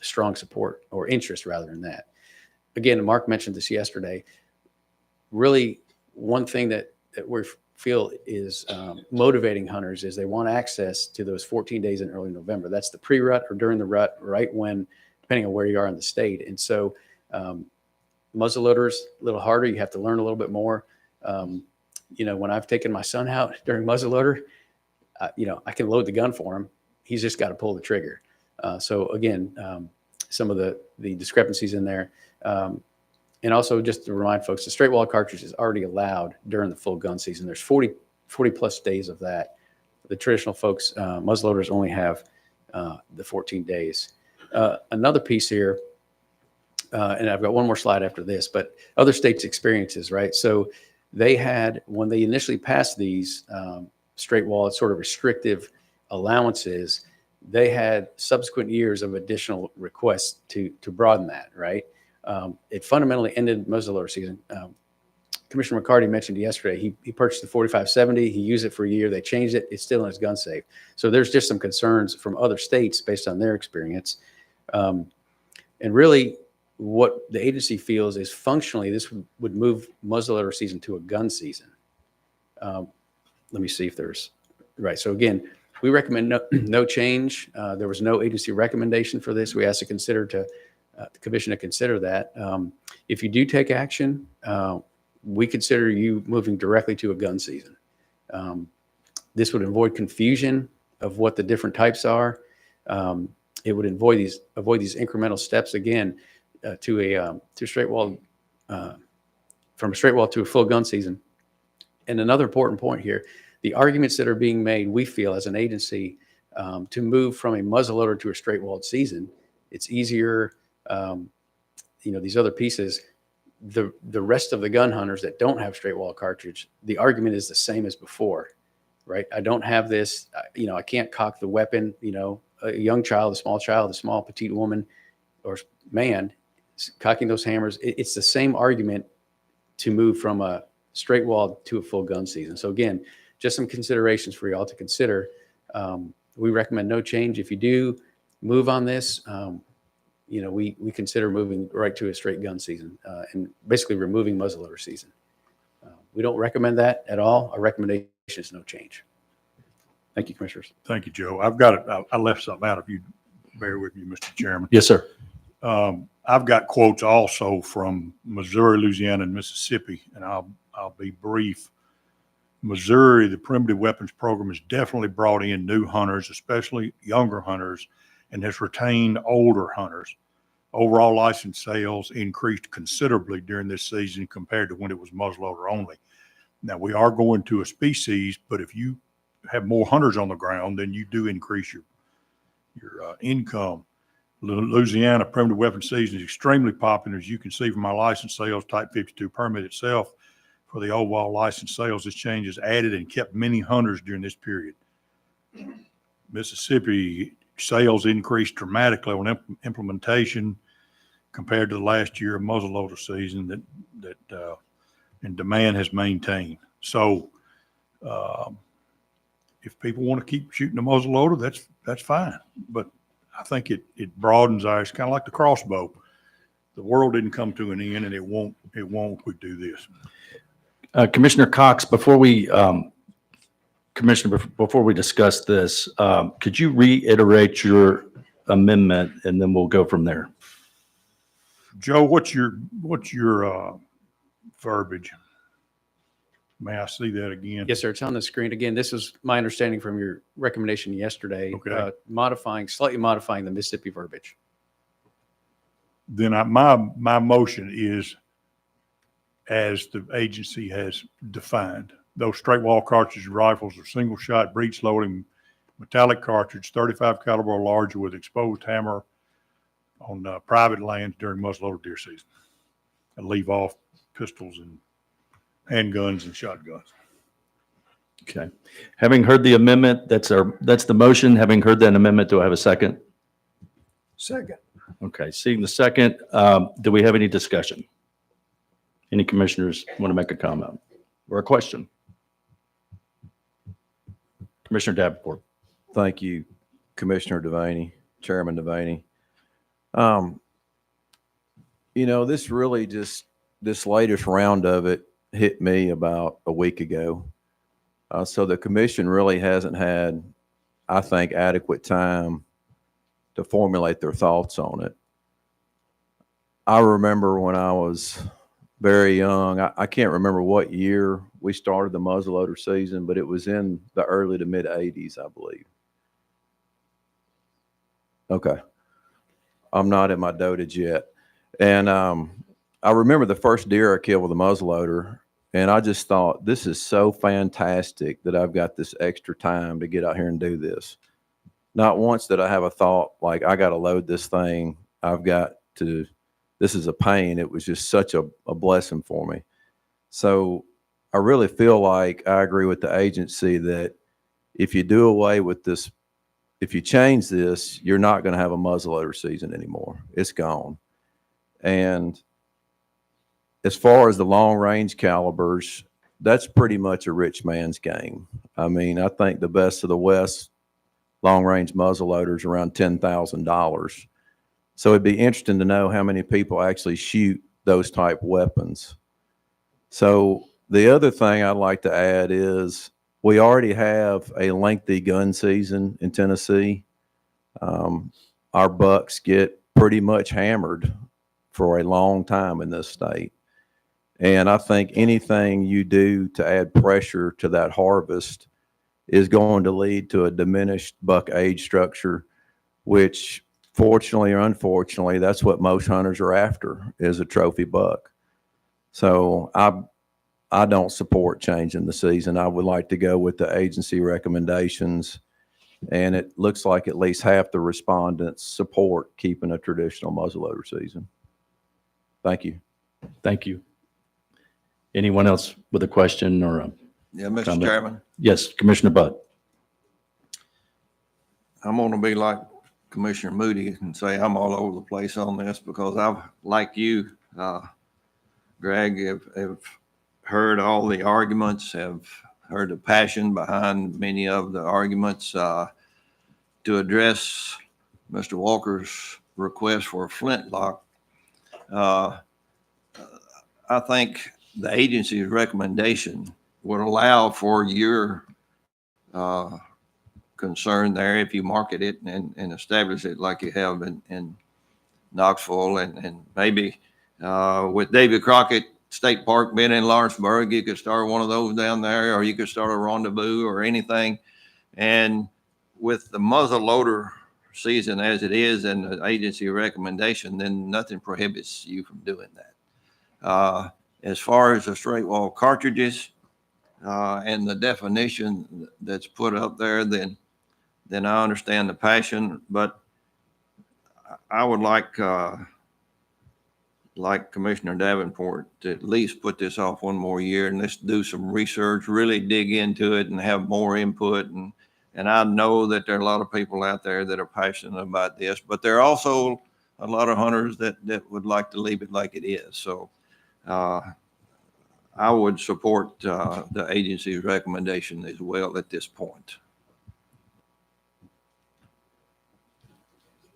strong support or interest rather in that. Again, Mark mentioned this yesterday. Really, one thing that we feel is motivating hunters is they want access to those 14 days in early November. That's the pre-rut or during the rut, right when, depending on where you are in the state. And so muzzleloaders, a little harder. You have to learn a little bit more. You know, when I've taken my son out during muzzleloader, you know, I can load the gun for him. He's just got to pull the trigger. So again, some of the discrepancies in there. And also just to remind folks, the straight wall cartridge is already allowed during the full gun season. There's 40 plus days of that. The traditional folks, muzzleloaders only have the 14 days. Another piece here, and I've got one more slide after this, but other states' experiences, right? So they had, when they initially passed these straight wall, sort of restrictive allowances, they had subsequent years of additional requests to broaden that, right? It fundamentally ended muzzleloader season. Commissioner McCarty mentioned yesterday, he purchased the 4570. He used it for a year. They changed it. It's still in his gun safe. So there's just some concerns from other states based on their experience. And really what the agency feels is functionally this would move muzzleloader season to a gun season. Let me see if there's, right. So again, we recommend no change. There was no agency recommendation for this. We asked the commission to consider that. If you do take action, we consider you moving directly to a gun season. This would avoid confusion of what the different types are. It would avoid these incremental steps again to straight wall, from a straight wall to a full gun season. And another important point here, the arguments that are being made, we feel as an agency, to move from a muzzleloader to a straight walled season, it's easier. You know, these other pieces, the rest of the gun hunters that don't have straight wall cartridge, the argument is the same as before, right? I don't have this, you know, I can't cock the weapon, you know, a young child, a small petite woman or man cocking those hammers. It's the same argument to move from a straight wall to a full gun season. So again, just some considerations for y'all to consider. We recommend no change. If you do move on this, you know, we consider moving right to a straight gun season and basically removing muzzleloader season. We don't recommend that at all. Our recommendation is no change. Thank you, commissioners. Thank you, Joe. I've got it. I left something out if you bear with me, Mr. Chairman. Yes, sir. I've got quotes also from Missouri, Louisiana, and Mississippi, and I'll be brief. Missouri, the primitive weapons program has definitely brought in new hunters, especially younger hunters, and has retained older hunters. Overall license sales increased considerably during this season compared to when it was muzzleloader only. Now, we are going to a species, but if you have more hunters on the ground, then you do increase your income. Louisiana primitive weapon season is extremely popular. As you can see from my license sales, Type 52 permit itself, for the overall license sales, this change has added and kept many hunters during this period. Mississippi sales increased dramatically on implementation compared to the last year of muzzleloader season and demand has maintained. So if people want to keep shooting the muzzleloader, that's fine. But I think it broadens it's kind of like the crossbow. The world didn't come to an end, and it won't if we do this. Commissioner Cox, before we discuss this, could you reiterate your amendment, and then we'll go from there? Joe, what's your verbiage? May I see that again? Yes, sir. It's on the screen. Again, this is my understanding from your recommendation yesterday, Okay. Slightly modifying the Mississippi verbiage. Then my motion is as the agency has defined. Those straight wall cartridge rifles are single shot, breech loading, metallic cartridge, 35 caliber or larger with exposed hammer on private lands during muzzleloader deer season. And leave off pistols and handguns and shotguns. Okay. Having heard the amendment, that's the motion. Having heard that amendment, do I have a second? Second. Okay. Seeing the second, do we have any discussion? Any commissioners want to make a comment or a question? Commissioner Davenport. Thank you, Commissioner Devaney, Chairman Devaney. This latest round of it hit me about a week ago. So the commission really hasn't had, I think, adequate time to formulate their thoughts on it. I remember when I was very young, I can't remember what year we started the muzzleloader season, but it was in the early to mid 80s, I believe. Okay. I'm not in my dotage yet. And I remember the first deer I killed with a muzzleloader, and I just thought, this is so fantastic that I've got this extra time to get out here and do this. Not once did I have a thought like, I got to load this thing. This is a pain. It was just such a blessing for me. So I really feel like I agree with the agency that if you do away with this, if you change this, you're not going to have a muzzleloader season anymore. It's gone. And as far as the long range calibers, that's pretty much a rich man's game. I mean, I think the best of the West long range muzzleloaders around $10,000. So it'd be interesting to know how many people actually shoot those type weapons. So the other thing I'd like to add is we already have a lengthy gun season in Tennessee. Our bucks get pretty much hammered for a long time in this state. And I think anything you do to add pressure to that harvest is going to lead to a diminished buck age structure, which fortunately or unfortunately, that's what most hunters are after, is a trophy buck. So I don't support changing the season. I would like to go with the agency recommendations, and it looks like at least half the respondents support keeping a traditional muzzleloader season. Thank you. Thank you. Anyone else with a question or a Yeah, Mr. comment? Chairman, Yes, Commissioner Budd. I'm going to be like Commissioner Moody and say I'm all over the place on this because I've, like you, Greg, have heard all the arguments, have heard the passion behind many of the arguments. To address Mr. Walker's request for a flintlock, I think the agency's recommendation would allow for your concern there if you market it and establish it like you have in Knoxville and maybe with David Crockett State Park being in Lawrenceburg, you could start one of those down there, or you could start a rendezvous or anything. And with the muzzle loader season as it is and the agency recommendation, then nothing prohibits you from doing that. As far as the straight wall cartridges, and the definition that's put up there, then I understand the passion. But I would like Commissioner Davenport to at least put this off one more year and let's do some research, really dig into it and have more input. And I know that there are a lot of people out there that are passionate about this, but there are also a lot of hunters that would like to leave it like it is. So I would support the agency's recommendation as well at this point.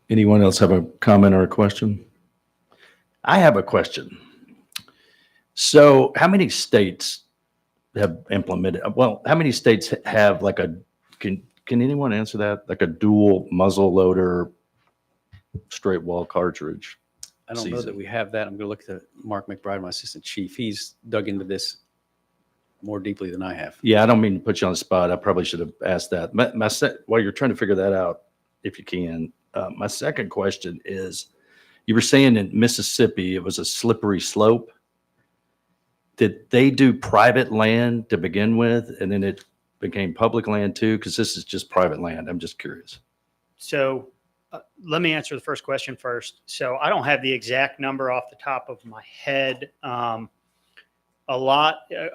Anyone else have a comment or a question? I have a question. So how many states have implemented, well, how many states have like can anyone answer that? Like a dual muzzle loader straight wall cartridge? I don't know that we have that. I'm going to look at Mark McBride, my assistant chief. He's dug into this more deeply than I have. Yeah, I don't mean to put you on the spot. I probably should have asked that. While you're trying to figure that out, if you can, my second question is, you were saying in Mississippi, it was a slippery slope. Did they do private land to begin with, and then it became public land too? Because this is just private land. I'm just curious. So let me answer the first question first. So I don't have the exact number off the top of my head. A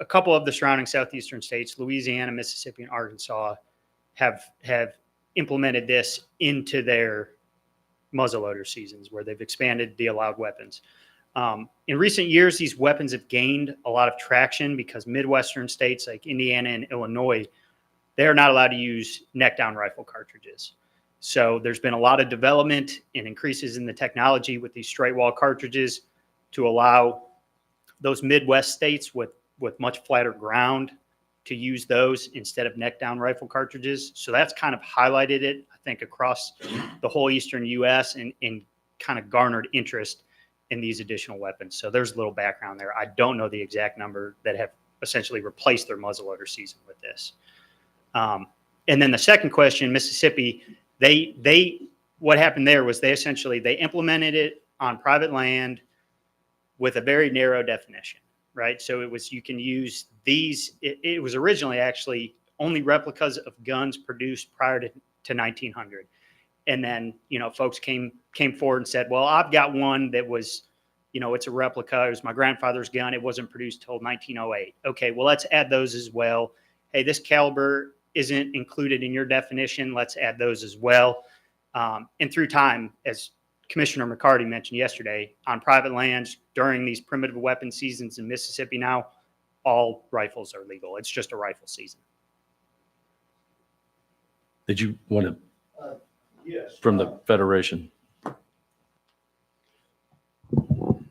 couple of the surrounding southeastern states, Louisiana, Mississippi, and Arkansas, have implemented this into their muzzleloader seasons, where they've expanded the allowed weapons. In recent years, these weapons have gained a lot of traction because Midwestern states like Indiana and Illinois, they are not allowed to use neck down rifle cartridges. So there's been a lot of development and increases in the technology with these straight wall cartridges to allow those Midwest states with much flatter ground to use those instead of neck down rifle cartridges. So that's kind of highlighted it, I think, across the whole Eastern US and kind of garnered interest in these additional weapons. So there's a little background there. I don't know the exact number that have essentially replaced their muzzleloader season with this. And then the second question, Mississippi, what happened there was they implemented it on private land with a very narrow definition, right? So it was, you can use these, it was originally actually only replicas of guns produced prior to 1900. And then, folks came forward and said, well, I've got one that was, it's a replica. It was my grandfather's gun. It wasn't produced till 1908. Okay, well, let's add those as well. Hey, this caliber isn't included in your definition. Let's add those as well. And through time, as Commissioner McCarty mentioned yesterday, on private lands during these primitive weapon seasons in Mississippi now, all rifles are legal. It's just a rifle season. Did you want to? Yes. From the Federation.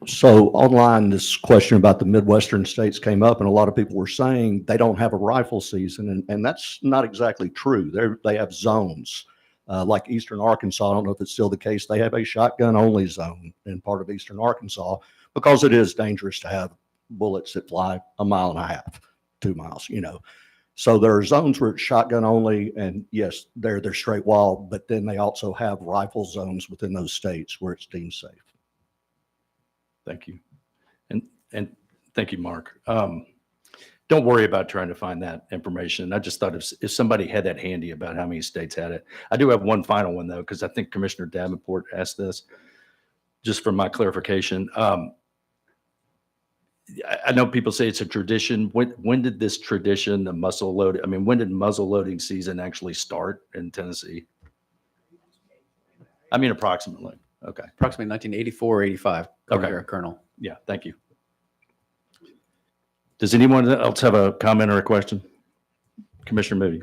So online, this question about the Midwestern states came up, and a lot of people were saying they don't have a rifle season, and that's not exactly true. They have zones, like Eastern Arkansas. I don't know if it's still the case. They have a shotgun-only zone in part of Eastern Arkansas because it is dangerous to have bullets that fly 1.5 miles, 2 miles, So there are zones where it's shotgun only, and yes, they're straight wall, but then they also have rifle zones within those states where it's deemed safe. Thank you. And thank you, Mark. Don't worry about trying to find that information. I just thought if somebody had that handy about how many states had it. I do have one final one, though, because I think Commissioner Davenport asked this, just for my clarification. I know people say it's a tradition. When did this tradition, when did muzzle loading season actually start in Tennessee? I mean, approximately. Okay. Approximately 1984 or 85. Okay. Colonel. Yeah, thank you. Does anyone else have a comment or a question? Commissioner Moody.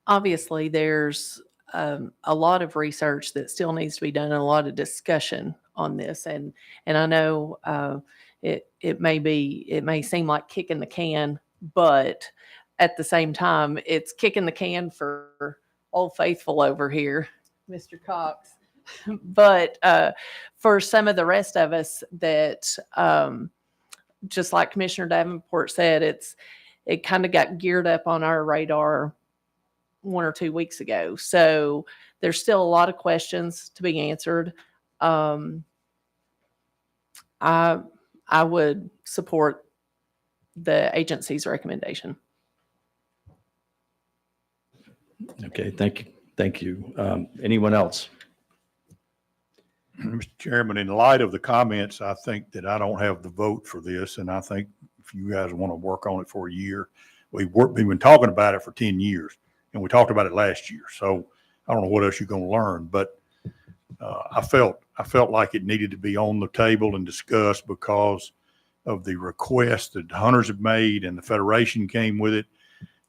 Obviously, there's a lot of research that still needs to be done and a lot of discussion on this. And I know it may seem like kicking the can, but at the same time, it's kicking the can for Old Faithful over here, Mr. Cox. But for some of the rest of us that, just like Commissioner Davenport said, it kind of got geared up on our radar 1 or 2 weeks ago. So there's still a lot of questions to be answered. I would support the agency's recommendation. Okay, thank you. Thank you. Anyone else? Mr. Chairman, in light of the comments, I think that I don't have the vote for this, and I think if you guys want to work on it for a year, we've been talking about it for 10 years, and we talked about it last year. So I don't know what else you're going to learn, but I felt like it needed to be on the table and discussed because of the request that hunters have made, and the Federation came with it.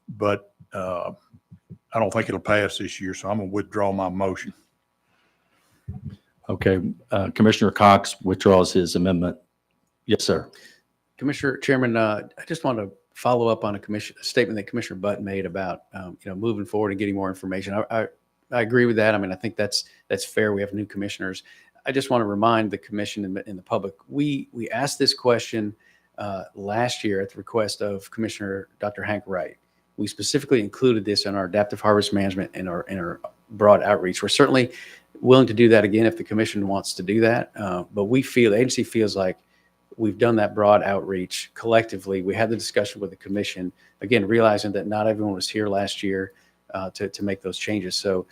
But I don't think it'll pass this year, so I'm going to withdraw my motion. Okay, Commissioner Cox withdraws his amendment. Yes, sir. Commissioner Chairman, I just want to follow up on a statement that Commissioner Butt made about moving forward and getting more information. I agree with that. I mean, I think that's fair. We have new commissioners. I just want to remind the commission and the public, we asked this question last year at the request of Commissioner Dr. Hank Wright. We specifically included this in our adaptive harvest management and our broad outreach. We're certainly willing to do that again if the commission wants to do that. But the agency feels like we've done that broad outreach collectively. We had the discussion with the commission, again, realizing that not everyone was here last year to make those changes. So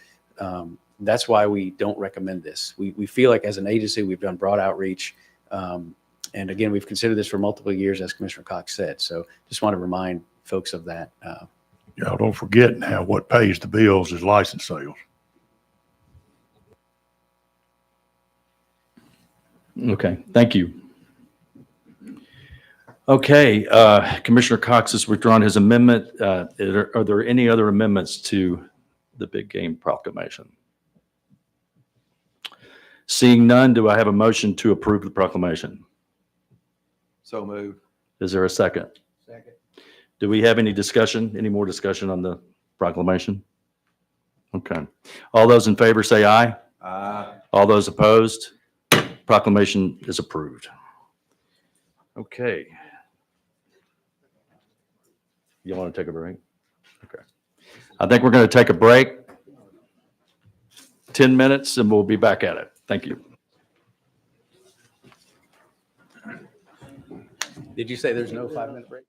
that's why we don't recommend this. We feel like as an agency, we've done broad outreach. And again, we've considered this for multiple years, as Commissioner Cox said. So just want to remind folks of that. Y'all don't forget now, what pays the bills is license sales. Okay, thank you. Okay, Commissioner Cox has withdrawn his amendment. Are there any other amendments to the big game proclamation? Seeing none, do I have a motion to approve the proclamation? So moved. Is there a second? Second. Do we have any discussion, any more discussion on the proclamation? Okay. All those in favor say aye. Aye. All those opposed? Proclamation is approved. Okay. You want to take a break? Okay. I think we're going to take a break. 10 minutes and we'll be back at it. Thank you. Did you say there's no 5-minute break?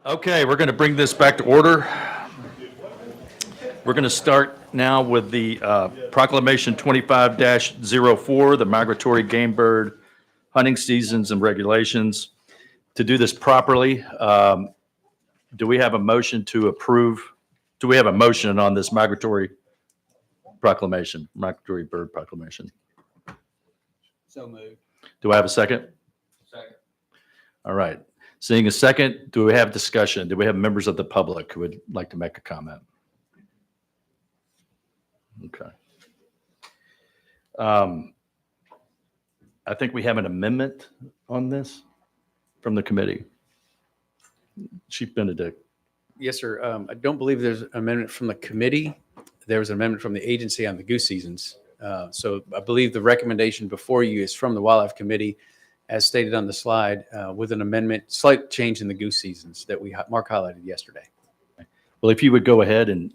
Okay, we're going to bring this back to order. We're going to start now with the Proclamation 25-04, the Migratory Gamebird Hunting Seasons and Regulations. To do this properly, do we have a motion to approve? Do we have a motion on this Migratory Proclamation, Migratory Bird Proclamation? So moved. Do I have a second? Second. All right. Seeing a second, do we have discussion? Do we have members of the public who would like to make a comment? Okay. I think we have an amendment on this from the committee. Chief Benedict. Yes, sir. I don't believe there's an amendment from the committee. There was an amendment from the agency on the goose seasons. So I believe the recommendation before you is from the Wildlife Committee, as stated on the slide, with an amendment, slight change in the goose seasons that Mark highlighted yesterday. Well, if you would go ahead and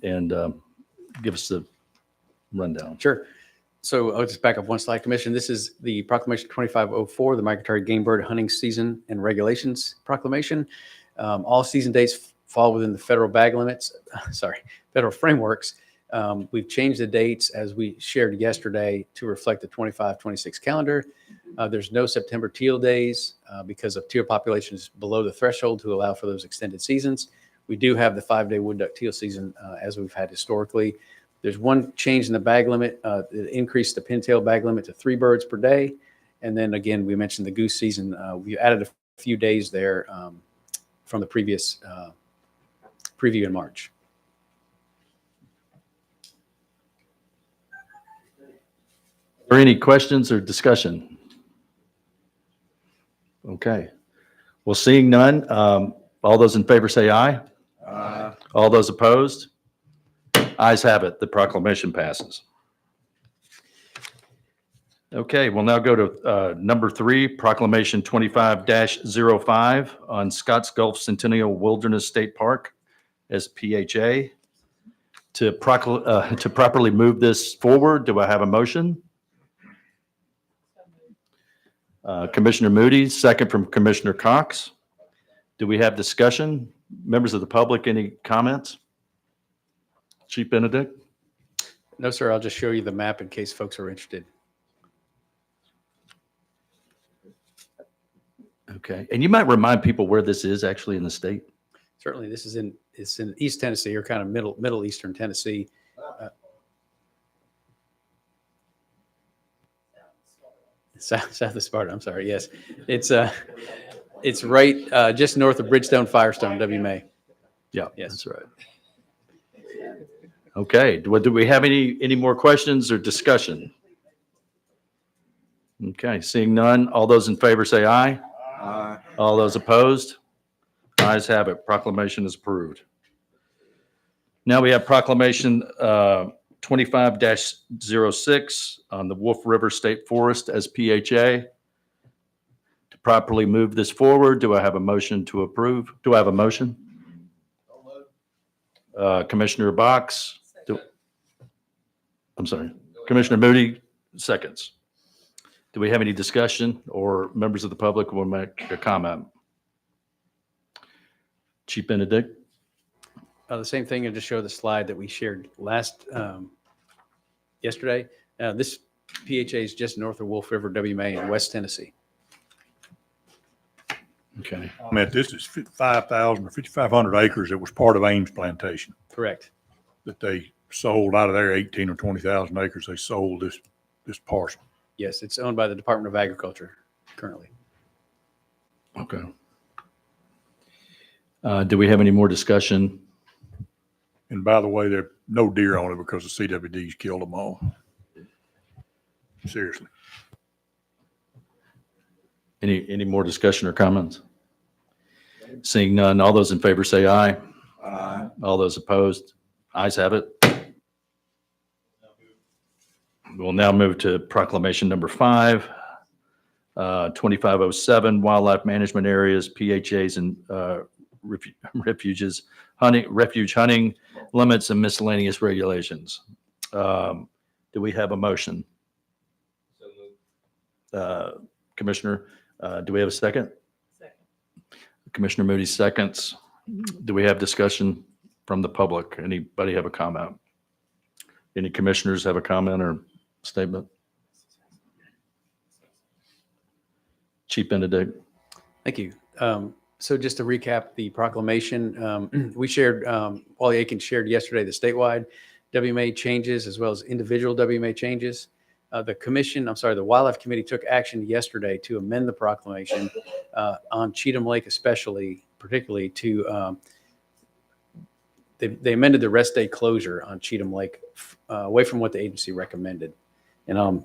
give us the rundown. Sure. So I'll just back up one slide, Commission. This is the Proclamation 2504, the Migratory Game Bird Hunting Season and Regulations Proclamation. All season dates fall within the federal bag limits, federal frameworks. We've changed the dates as we shared yesterday to reflect the 25-26 calendar. There's no September teal days because of teal populations below the threshold to allow for those extended seasons. We do have the 5-day wood duck teal season as we've had historically. There's one change in the bag limit. It increased the pintail bag limit to 3 birds per day. And then again, we mentioned the goose season. We added a few days there from the previous preview in March. Are there any questions or discussion? Okay. Well, seeing none, all those in favor say aye. Aye. All those opposed? Ayes have it. The proclamation passes. Okay, we'll now go to number 3, Proclamation 25-05 on Scotts Gulf Centennial Wilderness State Park as PHA. To properly move this forward, do I have a motion? Commissioner Moody, second from Commissioner Cox. Do we have discussion? Members of the public, any comments? Chief Benedict? No, sir. I'll just show you the map in case folks are interested. Okay. And you might remind people where this is actually in the state? Certainly, it's in East Tennessee, or kind of middle eastern Tennessee. South of Sparta. I'm sorry. Yes, it's right just north of Bridgestone Firestone, W-May. Yeah, Yes. that's right. Okay. Do we have any more questions or discussion? Okay. Seeing none, all those in favor say aye. Aye. All those opposed? Ayes have it. Proclamation is approved. Now we have Proclamation 25-06 on the Wolf River State Forest as PHA. To properly move this forward, do I have a motion to approve? Do I have a motion? Commissioner Box? I'm sorry. Commissioner Moody, seconds. Do we have any discussion or members of the public who will make a comment? Chief Benedict? The same thing, and just show the slide that we shared yesterday. This PHA is just north of Wolf River, W-May in West Tennessee. Okay. I mean, this is 5,000 or 5,500 acres that was part of Ames Plantation Correct. that they sold out of their 18 or 20,000 acres. They sold this parcel. Yes, it's owned by the Department of Agriculture currently. Okay. Do we have any more discussion? And by the way, there are no deer on it because the CWDs killed them all. Seriously. Any more discussion or comments? Seeing none, all those in favor say aye. Aye. All those opposed? Ayes have it. We'll now move to Proclamation number 5, 2507, Wildlife Management Areas, PHAs, and refuge hunting limits and miscellaneous regulations. Do we have a motion? Commissioner, do we have a second? Second. Commissioner Moody seconds. Do we have discussion from the public? Anybody have a comment? Any commissioners have a comment or statement? Chief Benedict. Thank you. So just to recap the proclamation, we shared, Wally Aiken shared yesterday the statewide WMA changes as well as individual WMA changes. The Wildlife Committee took action yesterday to amend the proclamation on Cheatham Lake particularly to, they amended the rest day closure on Cheatham Lake away from what the agency recommended. And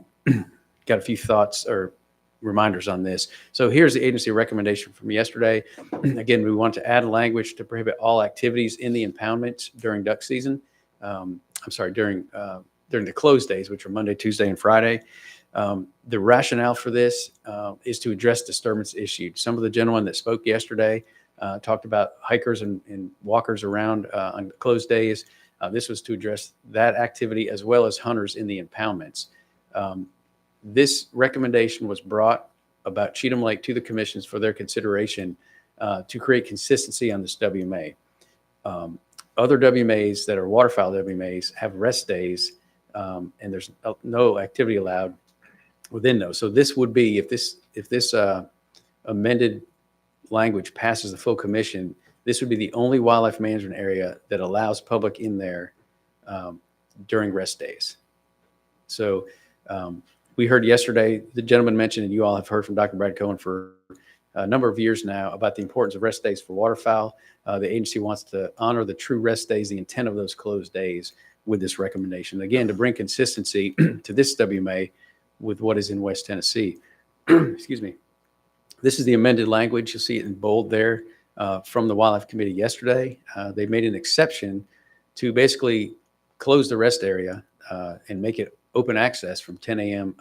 got a few thoughts or reminders on this. So here's the agency recommendation from yesterday. Again, we want to add language to prohibit all activities in the impoundments during duck season. During the closed days, which are Monday, Tuesday, and Friday. The rationale for this is to address disturbance issues. Some of the gentlemen that spoke yesterday talked about hikers and walkers around on closed days. This was to address that activity as well as hunters in the impoundments. This recommendation was brought about Cheatham Lake to the commissions for their consideration to create consistency on this WMA. Other WMAs that are waterfowl WMAs have rest days, and there's no activity allowed within those. So this would be, if this amended language passes the full commission, this would be the only wildlife management area that allows public in there during rest days. So we heard yesterday, the gentleman mentioned, and you all have heard from Dr. Brad Cohen for a number of years now about the importance of rest days for waterfowl. The agency wants to honor the true rest days, the intent of those closed days with this recommendation. Again, to bring consistency to this WMA with what is in West Tennessee. Excuse me. This is the amended language. You'll see it in bold there from the Wildlife Committee yesterday. They made an exception to basically close the rest area and make it open access from 10 a.m.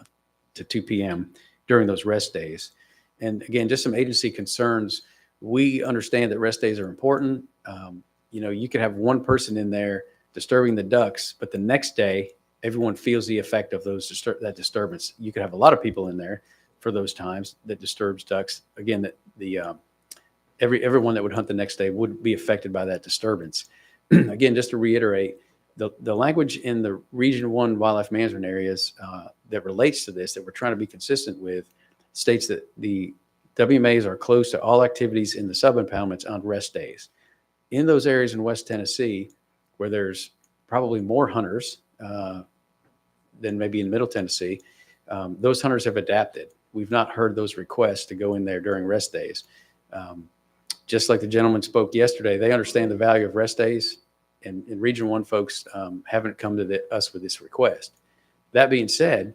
to 2 p.m. during those rest days. And again, just some agency concerns. We understand that rest days are important. You could have one person in there disturbing the ducks, but the next day, everyone feels the effect of that disturbance. You could have a lot of people in there for those times that disturbs ducks. Again, everyone that would hunt the next day would be affected by that disturbance. Again, just to reiterate, the language in the Region 1 wildlife management areas that relates to this, that we're trying to be consistent with, states that the WMAs are closed to all activities in the sub-impoundments on rest days. In those areas in West Tennessee, where there's probably more hunters than maybe in Middle Tennessee, those hunters have adapted. We've not heard those requests to go in there during rest days. Just like the gentleman spoke yesterday, they understand the value of rest days, and Region 1 folks haven't come to us with this request. That being said,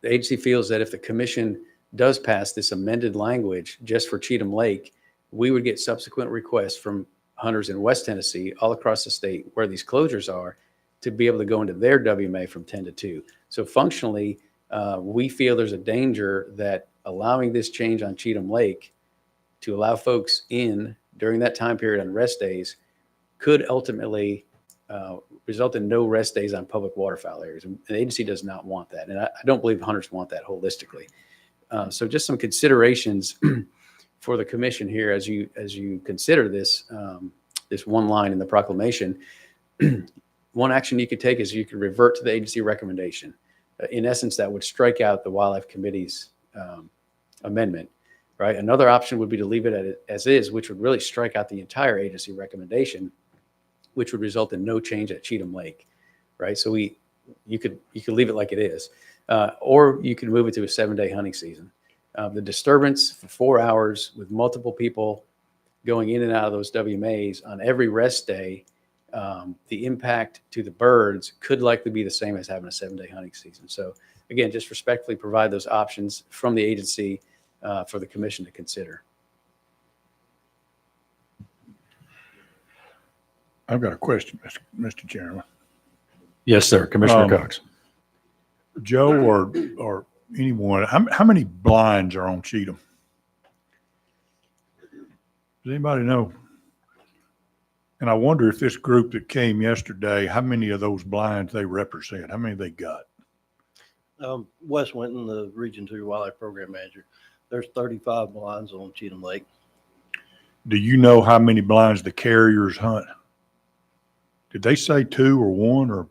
the agency feels that if the commission does pass this amended language just for Cheatham Lake, we would get subsequent requests from hunters in West Tennessee, all across the state where these closures are, to be able to go into their WMA from 10 to 2. So functionally, we feel there's a danger that allowing this change on Cheatham Lake to allow folks in during that time period on rest days could ultimately result in no rest days on public waterfowl areas. And the agency does not want that. And I don't believe hunters want that holistically. So just some considerations for the commission here as you consider this one line in the proclamation. One action you could take is you could revert to the agency recommendation. In essence, that would strike out the Wildlife Committee's amendment, right? Another option would be to leave it as is, which would really strike out the entire agency recommendation, which would result in no change at Cheatham Lake, right? So you could leave it like it is, or you could move it to a 7-day hunting season. The disturbance for 4 hours with multiple people going in and out of those WMAs on every rest day, the impact to the birds could likely be the same as having a 7-day hunting season. So again, just respectfully provide those options from the agency for the commission to consider. I've got a question, Mr. Chairman. Yes, sir. Commissioner Cox. Joe or anyone, how many blinds are on Cheatham? Does anybody know? And I wonder if this group that came yesterday, how many of those blinds they represent? How many they got? Wes Winton, the Region 2 Wildlife Program Manager. There's 35 blinds on Cheatham Lake. do you know how many blinds the carriers hunt? Did they say 2 or 1 or?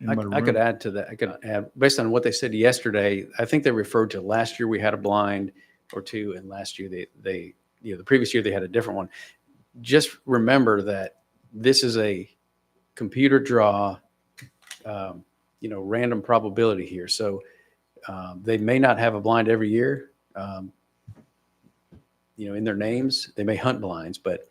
I could add to that. I could add, based on what they said yesterday, I think they referred to last year we had a blind or 2, and last year they the previous year they had a different one. Just remember that this is a computer draw, random probability here. So they may not have a blind every year, in their names. They may hunt blinds, but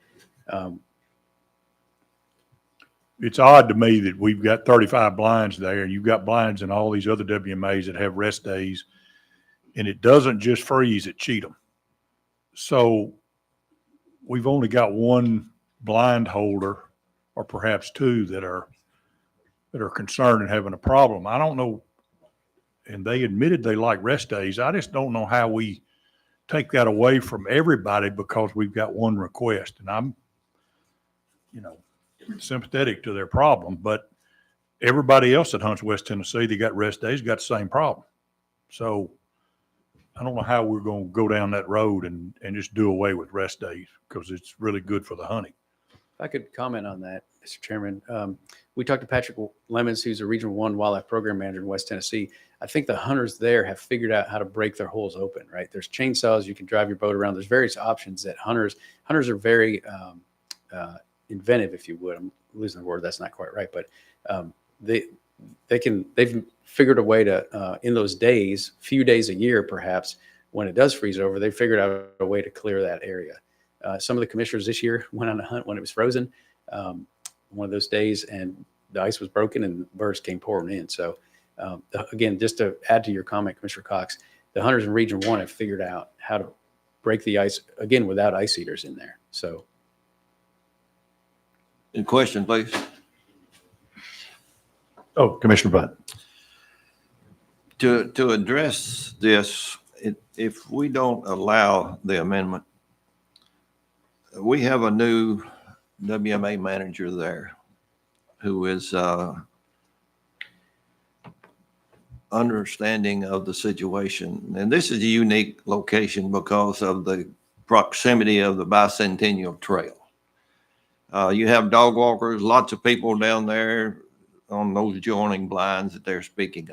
it's odd to me that we've got 35 blinds there, and you've got blinds in all these other WMAs that have rest days, and it doesn't just freeze at Cheatham. So we've only got 1 blind holder, or perhaps 2 that are concerned and having a problem. I don't know, and they admitted they like rest days. I just don't know how we take that away from everybody because we've got 1 request, and I'm, sympathetic to their problem, but everybody else that hunts West Tennessee, they got rest days, got the same problem. So I don't know how we're going to go down that road and just do away with rest days because it's really good for the hunting. if I could comment on that, Mr. Chairman. We talked to Patrick Lemons, who's a Regional 1 Wildlife Program Manager in West Tennessee. I think the hunters there have figured out how to break their holes open, right? There's chainsaws, you can drive your boat around. There's various options that hunters are very inventive, if you would. I'm losing the word, that's not quite right, but they've figured a way to in those days, few days a year perhaps, when it does freeze over, they figured out a way to clear that area. Some of the commissioners this year went on a hunt when it was frozen, one of those days, and the ice was broken and birds came pouring in. So again, just to add to your comment, Commissioner Cox, the hunters in Region 1 have figured out how to break the ice, again, without ice eaters in there. So. Question, please. Oh, Commissioner Butt. To address this, if we don't allow the amendment, we have a new WMA manager there who is understanding of the situation. And this is a unique location because of the proximity of the Bicentennial Trail. You have dog walkers, lots of people down there on those joining blinds that they're speaking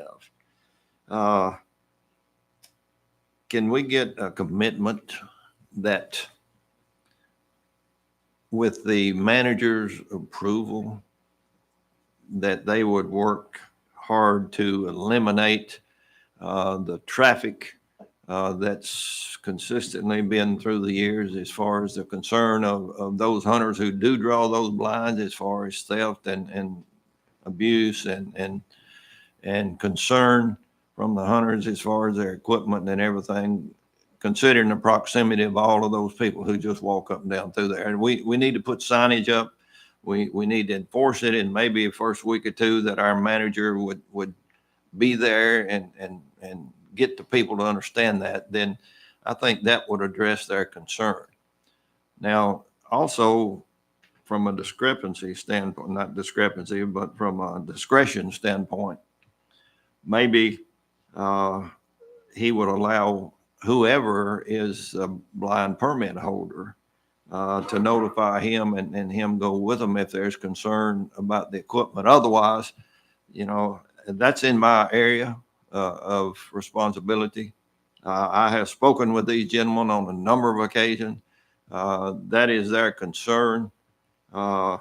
of. Can we get a commitment that with the manager's approval, that they would work hard to eliminate the traffic that's consistently been through the years as far as the concern of those hunters who do draw those blinds, as far as theft and abuse and concern from the hunters as far as their equipment and everything, considering the proximity of all of those people who just walk up and down through there. And we need to put signage up. We need to enforce it, and maybe the first week or 2 that our manager would be there and get the people to understand that, then I think that would address their concern. Now, also from a discrepancy standpoint, not discrepancy, but from a discretion standpoint, maybe he would allow whoever is a blind permit holder to notify him and him go with them if there's concern about the equipment. Otherwise, that's in my area of responsibility. I have spoken with these gentlemen on a number of occasions. That is their concern. I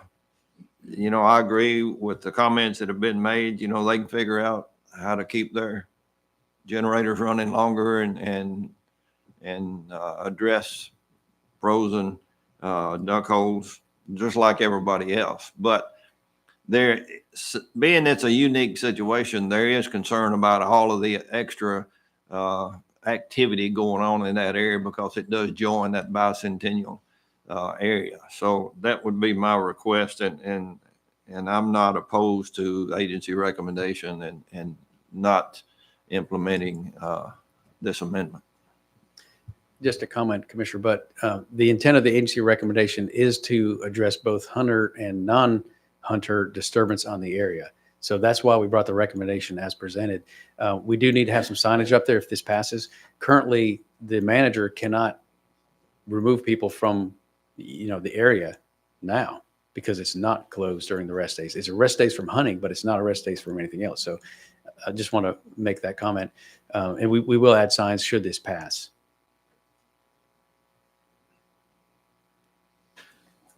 agree with the comments that have been made. They can figure out how to keep their generators running longer and address frozen duck holes just like everybody else. But being it's a unique situation, there is concern about all of the extra activity going on in that area because it does join that Bicentennial area. So that would be my request, and I'm not opposed to agency recommendation and not implementing this amendment. Just a comment, Commissioner, but the intent of the agency recommendation is to address both hunter and non-hunter disturbance on the area. So that's why we brought the recommendation as presented. We do need to have some signage up there if this passes. Currently, the manager cannot remove people from the area now, because it's not closed during the rest days. It's a rest days from hunting, but it's not a rest days from anything else. So I just want to make that comment. And we will add signs should this pass.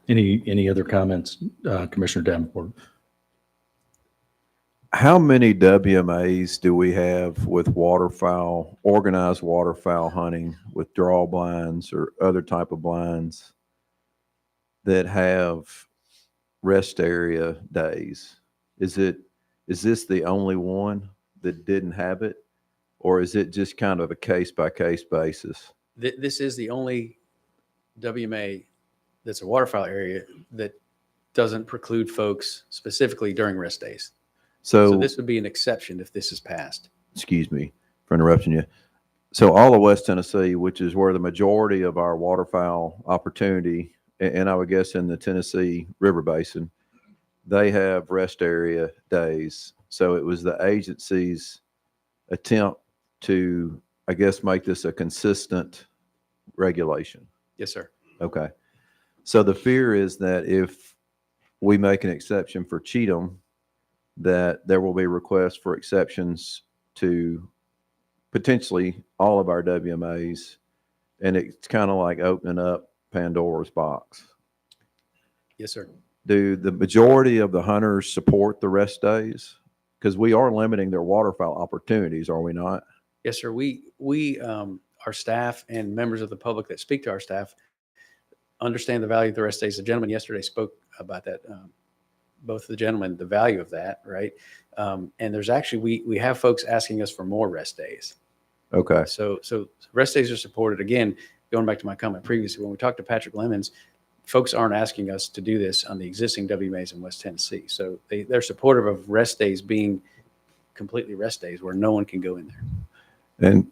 Any other comments, Commissioner Davenport? How many WMAs do we have with waterfowl, organized waterfowl hunting with draw blinds or other type of blinds that have rest area days? Is this the only one that didn't have it? Or is it just kind of a case by case basis? This is the only WMA that's a waterfowl area that doesn't preclude folks specifically during rest days. So this would be an exception if this is passed. Excuse me for interrupting you. So all of West Tennessee, which is where the majority of our waterfowl opportunity, and I would guess in the Tennessee River Basin, they have rest area days. So it was the agency's attempt to, I guess, make this a consistent regulation. Yes, sir. Okay. So the fear is that if we make an exception for Cheatham, that there will be requests for exceptions to potentially all of our WMAs. And it's kind of like opening up Pandora's box. Yes, sir. Do the majority of the hunters support the rest days? Because we are limiting their waterfowl opportunities, are we not? Yes, sir. Our staff and members of the public that speak to our staff understand the value of the rest days. The gentleman yesterday spoke about that. Both of the gentlemen, the value of that, right? And there's actually, we have folks asking us for more rest days. Okay. So rest days are supported. Again, going back to my comment previously, when we talked to Patrick Lemons, folks aren't asking us to do this on the existing WMAs in West Tennessee. So they're supportive of rest days being completely rest days where no one can go in there. And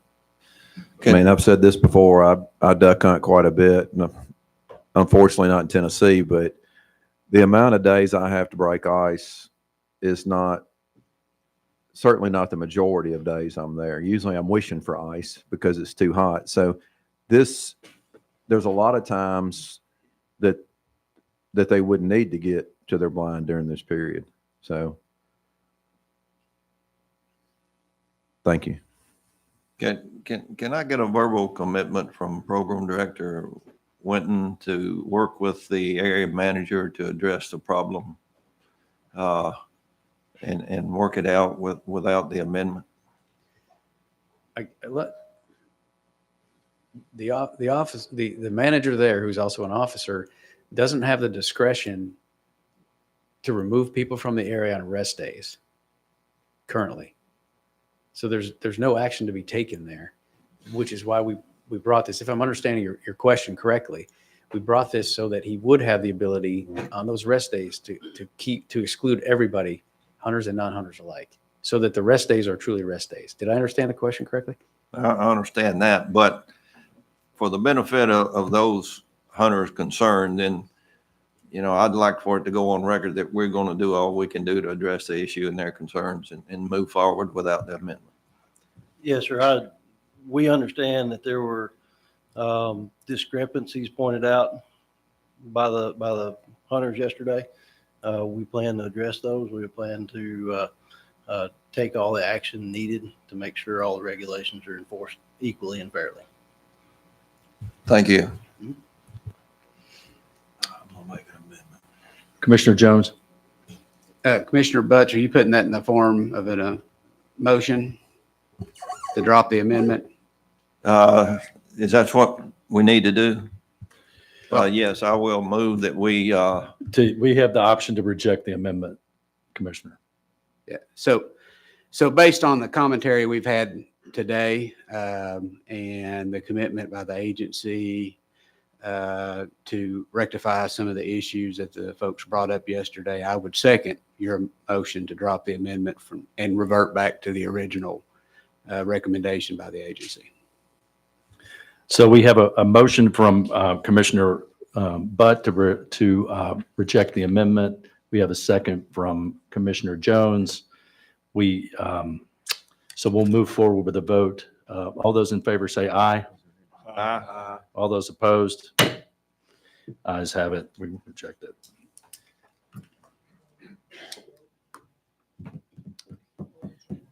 I mean, I've said this before, I duck hunt quite a bit. Unfortunately not in Tennessee, but the amount of days I have to break ice is certainly not the majority of days I'm there. Usually I'm wishing for ice because it's too hot. So there's a lot of times that they wouldn't need to get to their blind during this period. So thank you. Can I get a verbal commitment from Program Director Winton to work with the area manager to address the problem and work it out without the amendment? The manager there, who's also an officer, doesn't have the discretion to remove people from the area on rest days currently. So there's no action to be taken there, which is why we brought this. If I'm understanding your question correctly, we brought this so that he would have the ability on those rest days to exclude everybody, hunters and non-hunters alike, so that the rest days are truly rest days. Did I understand the question correctly? I understand that, but for the benefit of those hunters concerned, then, I'd like for it to go on record that we're going to do all we can do to address the issue and their concerns and move forward without the amendment. Yes, sir. We understand that there were discrepancies pointed out by the hunters yesterday. We plan to address those. We plan to take all the action needed to make sure all the regulations are enforced equally and fairly. Thank you. Commissioner Jones? Commissioner Butts, are you putting that in the form of a motion to drop the amendment? Is that what we need to do? Yes, I will move that we have the option to reject the amendment, Commissioner. Yeah. So based on the commentary we've had today and the commitment by the agency to rectify some of the issues that the folks brought up yesterday, I would second your motion to drop the amendment and revert back to the original recommendation by the agency. So we have a motion from Commissioner Butt to reject the amendment. We have a second from Commissioner Jones. So we'll move forward with a vote. All those in favor say aye. Aye. All those opposed. Ayes have it. We reject it.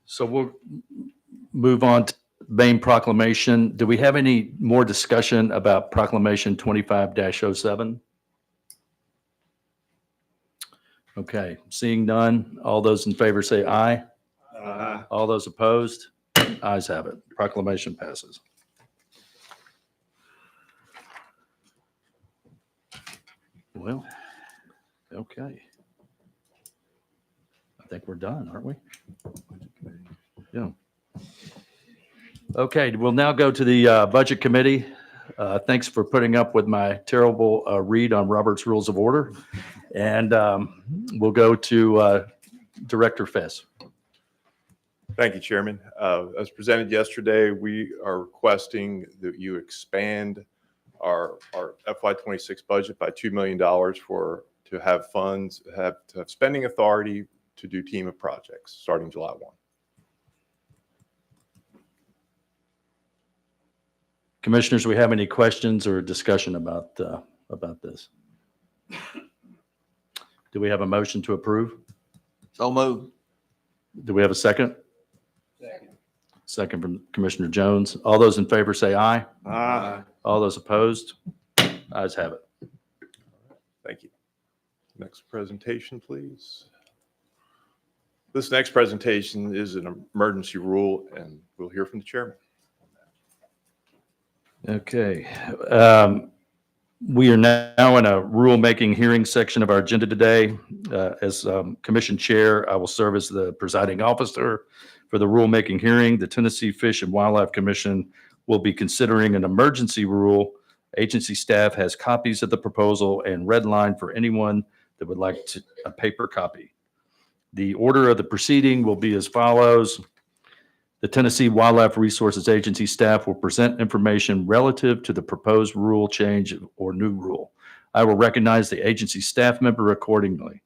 So we'll move on to Maine Proclamation. Do we have any more discussion about Proclamation 25-07? Okay, seeing none. All those in favor say aye. Aye. All those opposed? Ayes have it. Proclamation passes. Well, okay. I think we're done, aren't we? Yeah. Okay, we'll now go to the Budget Committee. Thanks for putting up with my terrible read on Robert's Rules of Order. And we'll go to Director Fiss. Thank you, Chairman. As presented yesterday, we are requesting that you expand our FY26 budget by $2 million to have funds, to have spending authority to do team of projects starting July 1. Commissioners, do we have any questions or discussion about this? Do we have a motion to approve? So moved. Do we have a second? Second from Commissioner Jones. All those in favor say aye. Aye. All those opposed? Ayes have it. Thank you. Next presentation, please. This next presentation is an emergency rule, and we'll hear from the chairman. Okay. We are now in a rulemaking hearing section of our agenda today. As Commission Chair, I will serve as the presiding officer for the rulemaking hearing. The Tennessee Fish and Wildlife Commission will be considering an emergency rule. Agency staff has copies of the proposal and red line for anyone that would like a paper copy. The order of the proceeding will be as follows. The Tennessee Wildlife Resources Agency staff will present information relative to the proposed rule change or new rule. I will recognize the agency staff member accordingly.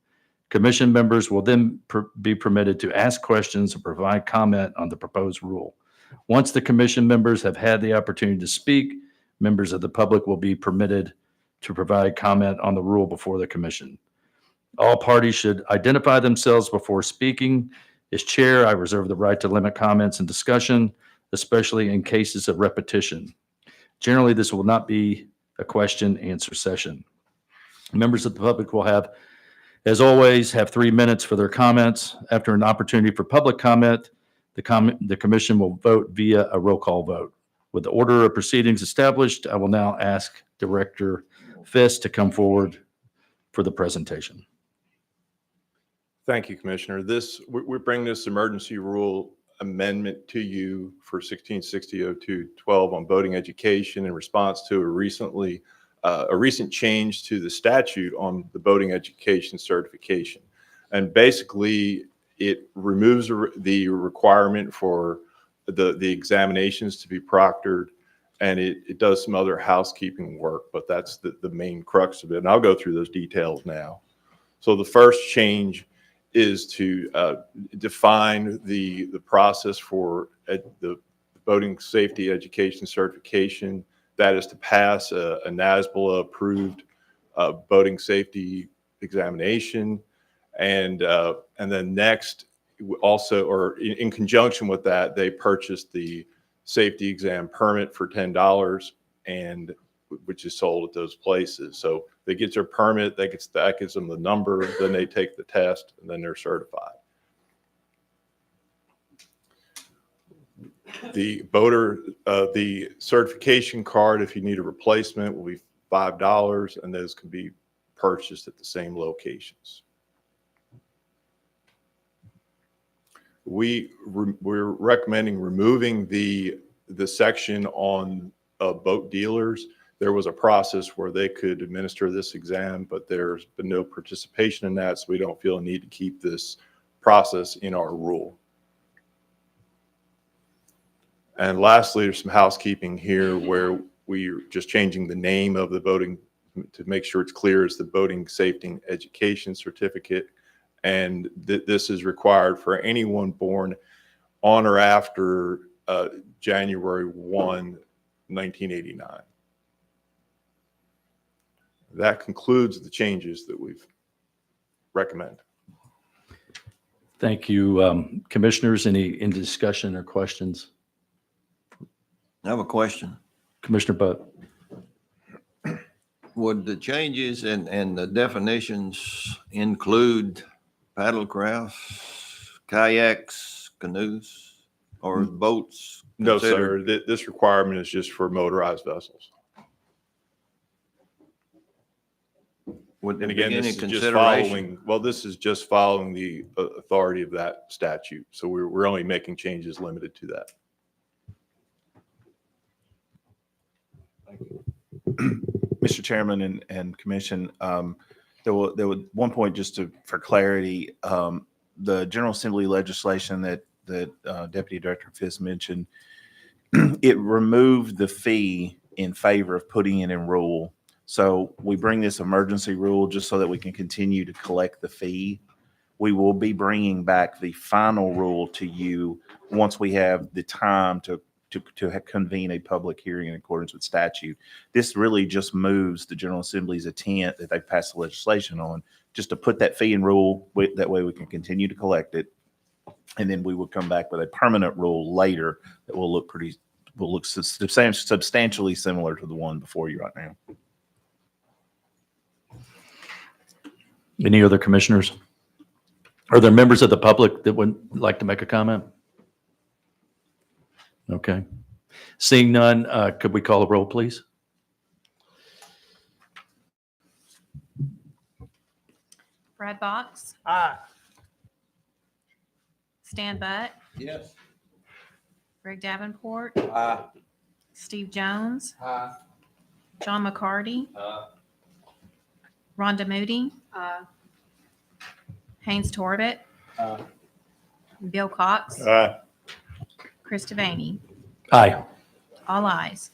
Commission members will then be permitted to ask questions or provide comment on the proposed rule. Once the commission members have had the opportunity to speak, members of the public will be permitted to provide comment on the rule before the commission. All parties should identify themselves before speaking. As chair, I reserve the right to limit comments and discussion, especially in cases of repetition. Generally, this will not be a question-answer session. Members of the public will have, as always, have 3 minutes for their comments. After an opportunity for public comment, the commission will vote via a roll call vote. With the order of proceedings established, I will now ask Director Fiss to come forward for the presentation. Thank you, Commissioner. We bring this emergency rule amendment to you for 1660-02-12 on boating education in response to a recent change to the statute on the boating education certification. And basically, it removes the requirement for the examinations to be proctored, and it does some other housekeeping work, but that's the main crux of it. And I'll go through those details now. So the first change is to define the process for the boating safety education certification. That is to pass a NASBLA approved boating safety examination. And then next, also, or in conjunction with that, they purchased the safety exam permit for $10, and which is sold at those places. So they get their permit, that gives them the number, then they take the test, and then they're certified. The certification card, if you need a replacement, will be $5, and those can be purchased at the same locations. We're recommending removing the section on boat dealers. There was a process where they could administer this exam, but there's been no participation in that, so we don't feel a need to keep this process in our rule. And lastly, there's some housekeeping here where we're just changing the name of the boating to make sure it's clear as the Boating Safety Education Certificate. And this is required for anyone born on or after January 1, 1989. That concludes the changes that we've recommended. Thank you. Commissioners, any discussion or questions? I have a question. Commissioner Butt. Would the changes and the definitions include paddle crafts, kayaks, canoes, or boats? No, considered? sir. This requirement is just for motorized vessels. Would And there again, be any this is just consideration? following, well, this is just following the authority of that statute. So we're only making changes limited to that. Mr. Chairman and Commission, there was one point just for clarity. The General Assembly legislation that Deputy Director Fiss mentioned, it removed the fee in favor of putting it in rule. So we bring this emergency rule just so that we can continue to collect the fee. We will be bringing back the final rule to you once we have the time to convene a public hearing in accordance with statute. This really just moves the General Assembly's intent that they passed the legislation on, just to put that fee in rule. That way we can continue to collect it. And then we will come back with a permanent rule later that will look substantially similar to the one before you right now. Any other commissioners? Are there members of the public that would like to make a comment? Okay. Seeing none, could we call a roll, please? Brad Box, Aye. Stan Butt, Yes. Greg Davenport, Aye. Steve Jones, Aye. John McCarty, Rhonda Moody, Haynes Torbett, Bill Cox, Aye. Chris Devaney. Aye. All ayes.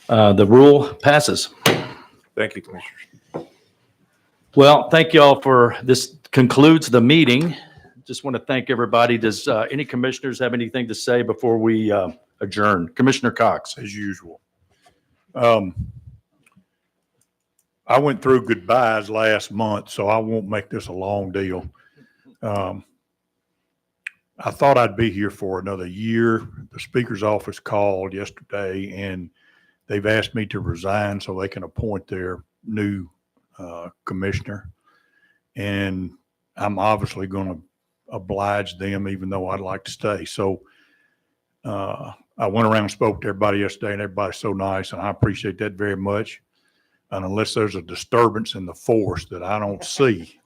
The rule passes. Thank you, Commissioners. Well, thank you all for this. Concludes the meeting. Just want to thank everybody. Does any commissioners have anything to say before we adjourn? Commissioner Cox. As usual. I went through goodbyes last month, so I won't make this a long deal. I thought I'd be here for another year. The Speaker's office called yesterday and they've asked me to resign so they can appoint their new commissioner. And I'm obviously going to oblige them, even though I'd like to stay. So I went around and spoke to everybody yesterday, and everybody's so nice, and I appreciate that very much. And unless there's a disturbance in the force that I don't see,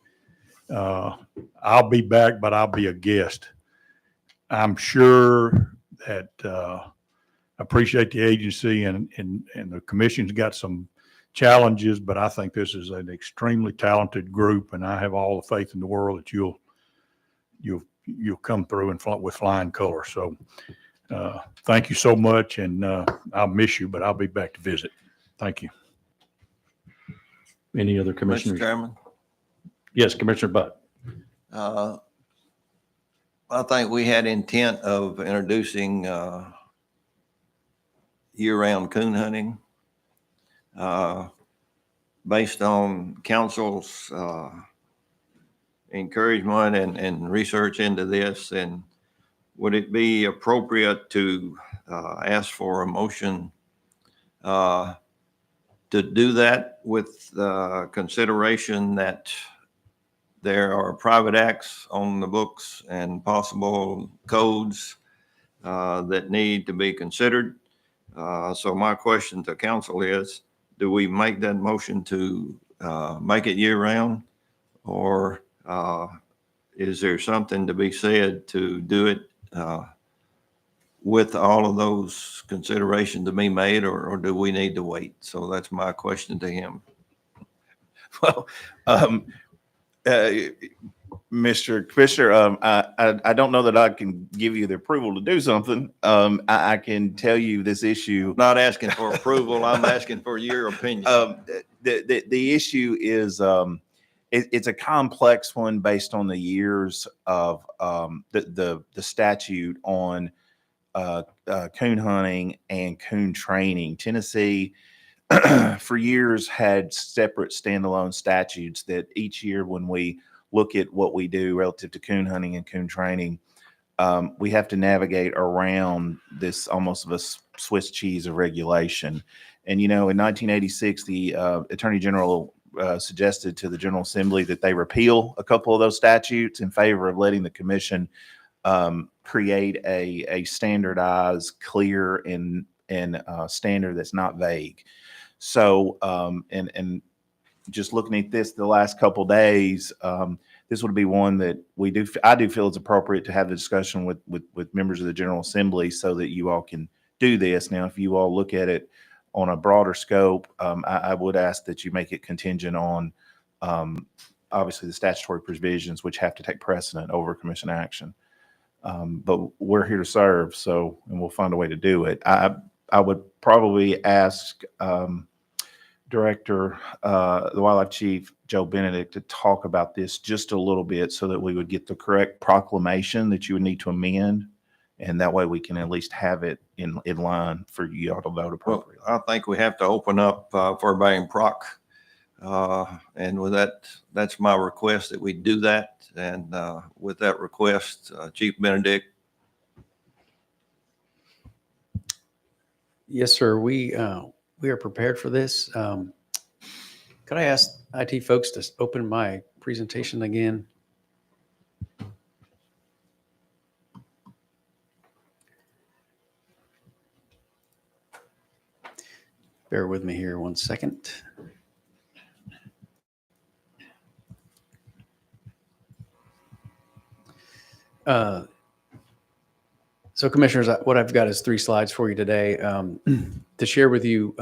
I'll be back, but I'll be a guest. I'm sure that I appreciate the agency and the commission's got some challenges, but I think this is an extremely talented group, and I have all the faith in the world that you'll come through with flying colors. So thank you so much, and I'll miss you, but I'll be back to visit. Thank you. Any other commissioners? Mr. Chairman? Yes, Commissioner Butt. I think we had intent of introducing year-round coon hunting based on council's encouragement and research into this. And would it be appropriate to ask for a motion to do that with consideration that there are private acts on the books and possible codes that need to be considered? So my question to council is, do we make that motion to make it year round, or is there something to be said to do it with all of those considerations to be made, or do we need to wait? So that's my question to him. Well, Mr. Commissioner, I don't know that I can give you the approval to do something. I can tell you this issue. Not asking for approval. I'm asking for your opinion. The issue is it's a complex one based on the years of the statute on coon hunting and coon training. Tennessee for years had separate standalone statutes that each year when we look at what we do relative to coon hunting and coon training, we have to navigate around this almost of a Swiss cheese of regulation. And, in 1986, the Attorney General suggested to the General Assembly that they repeal a couple of those statutes in favor of letting the commission create a standardized, clear, and standard that's not vague. So, and just looking at this the last couple of days, this would be one that I do feel it's appropriate to have the discussion with members of the General Assembly so that you all can do this. Now, if you all look at it on a broader scope, I would ask that you make it contingent on obviously the statutory provisions, which have to take precedent over commission action. But we're here to serve, and we'll find a way to do it. I would probably ask Director, the Wildlife Chief, Joe Benedict, to talk about this just a little bit so that we would get the correct proclamation that you would need to amend. And that way we can at least have it in line for you all to vote appropriately. Well, I think we have to open up for everybody in Proc. And with that, that's my request that we do that. And with that request, Chief Benedict. Yes, sir. We are prepared for this. Could I ask IT folks to open my presentation again? Bear with me here 1 second. So commissioners, what I've got is 3 slides for you today to share with you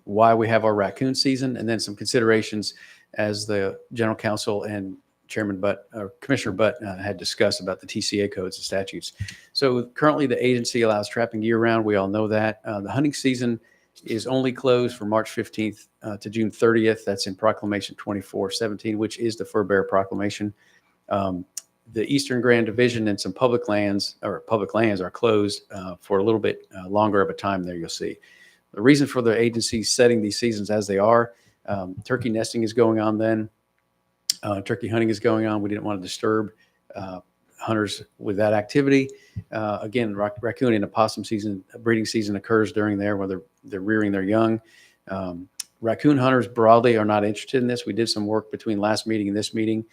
why we have our raccoon season, and then some considerations as the General Counsel and Chairman Butt, or Commissioner Butt had discussed about the TCA codes and statutes. So currently the agency allows trapping year round. We all know that. The hunting season is only closed from March 15th to June 30th. That's in Proclamation 2417, which is the Fur Bear Proclamation. The Eastern Grand Division and some public lands are closed for a little bit longer of a time there, you'll see. The reason for the agency setting these seasons as they are, turkey nesting is going on then. Turkey hunting is going on. We didn't want to disturb hunters with that activity. Again, raccoon and opossum season, breeding season occurs during there where they're rearing their young. Raccoon hunters broadly are not interested in this. We did some work between last meeting and this meeting.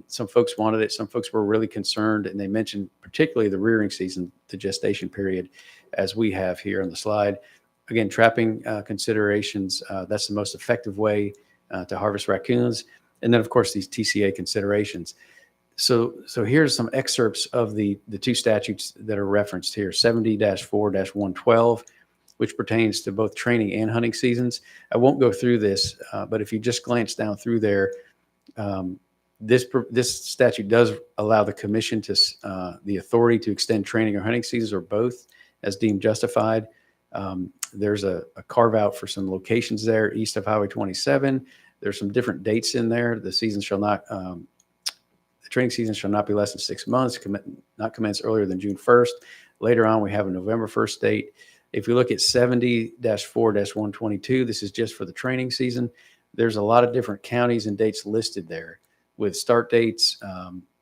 Some folks wanted it. Some folks were really concerned, and they mentioned particularly the rearing season, the gestation period, as we have here on the slide. Again, trapping considerations, that's the most effective way to harvest raccoons. And then, of course, these TCA considerations. So here's some excerpts of the 2 statutes that are referenced here, 70-4-112, which pertains to both training and hunting seasons. I won't go through this, but if you just glance down through there, this statute does allow the commission to the authority to extend training or hunting seasons or both as deemed justified. There's a carve out for some locations there east of Highway 27. There's some different dates in there. The season shall not, the training season shall not be less than 6 months, not commence earlier than June 1st. Later on, we have a November 1st date. If you look at 70-4-122, this is just for the training season. There's a lot of different counties and dates listed there with start dates,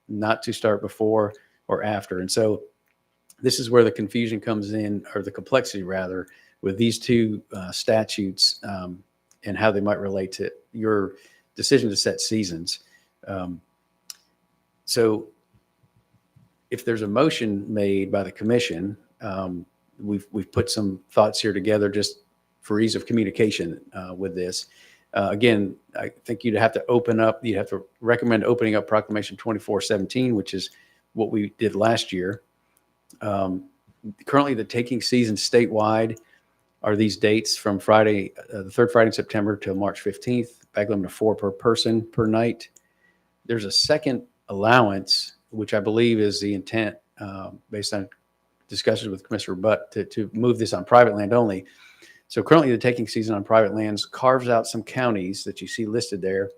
not to start before or after. And so this is where the confusion comes in, or the complexity rather, with these 2 statutes and how they might relate to your decision to set seasons. So if there's a motion made by the commission, we've put some thoughts here together just for ease of communication with this. Again, I think you'd have to recommend opening up Proclamation 2417, which is what we did last year. Currently, the taking season statewide are these dates from Friday, the 3rd Friday in September till March 15th, bag limit of 4 per person per night. There's a second allowance, which I believe is the intent based on discussions with Commissioner Butt to move this on private land only. So currently the taking season on private lands carves out some counties that you see listed there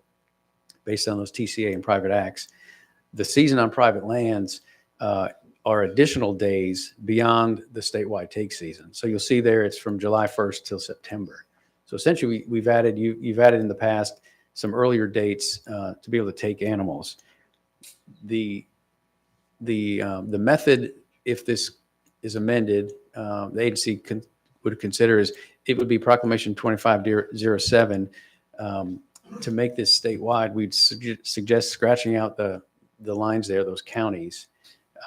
based on those TCA and private acts. The season on private lands are additional days beyond the statewide take season. So you'll see there it's from July 1st till September. So essentially, you've added in the past some earlier dates to be able to take animals. The method, if this is amended, the agency would consider is it would be Proclamation 2507. To make this statewide, we'd suggest scratching out the lines there, those counties,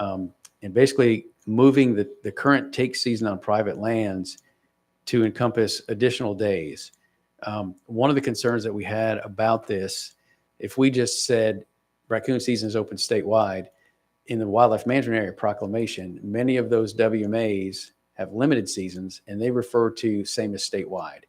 and basically moving the current take season on private lands to encompass additional days. One of the concerns that we had about this, if we just said raccoon season is open statewide, in the wildlife management area proclamation, many of those WMAs have limited seasons and they refer to same as statewide.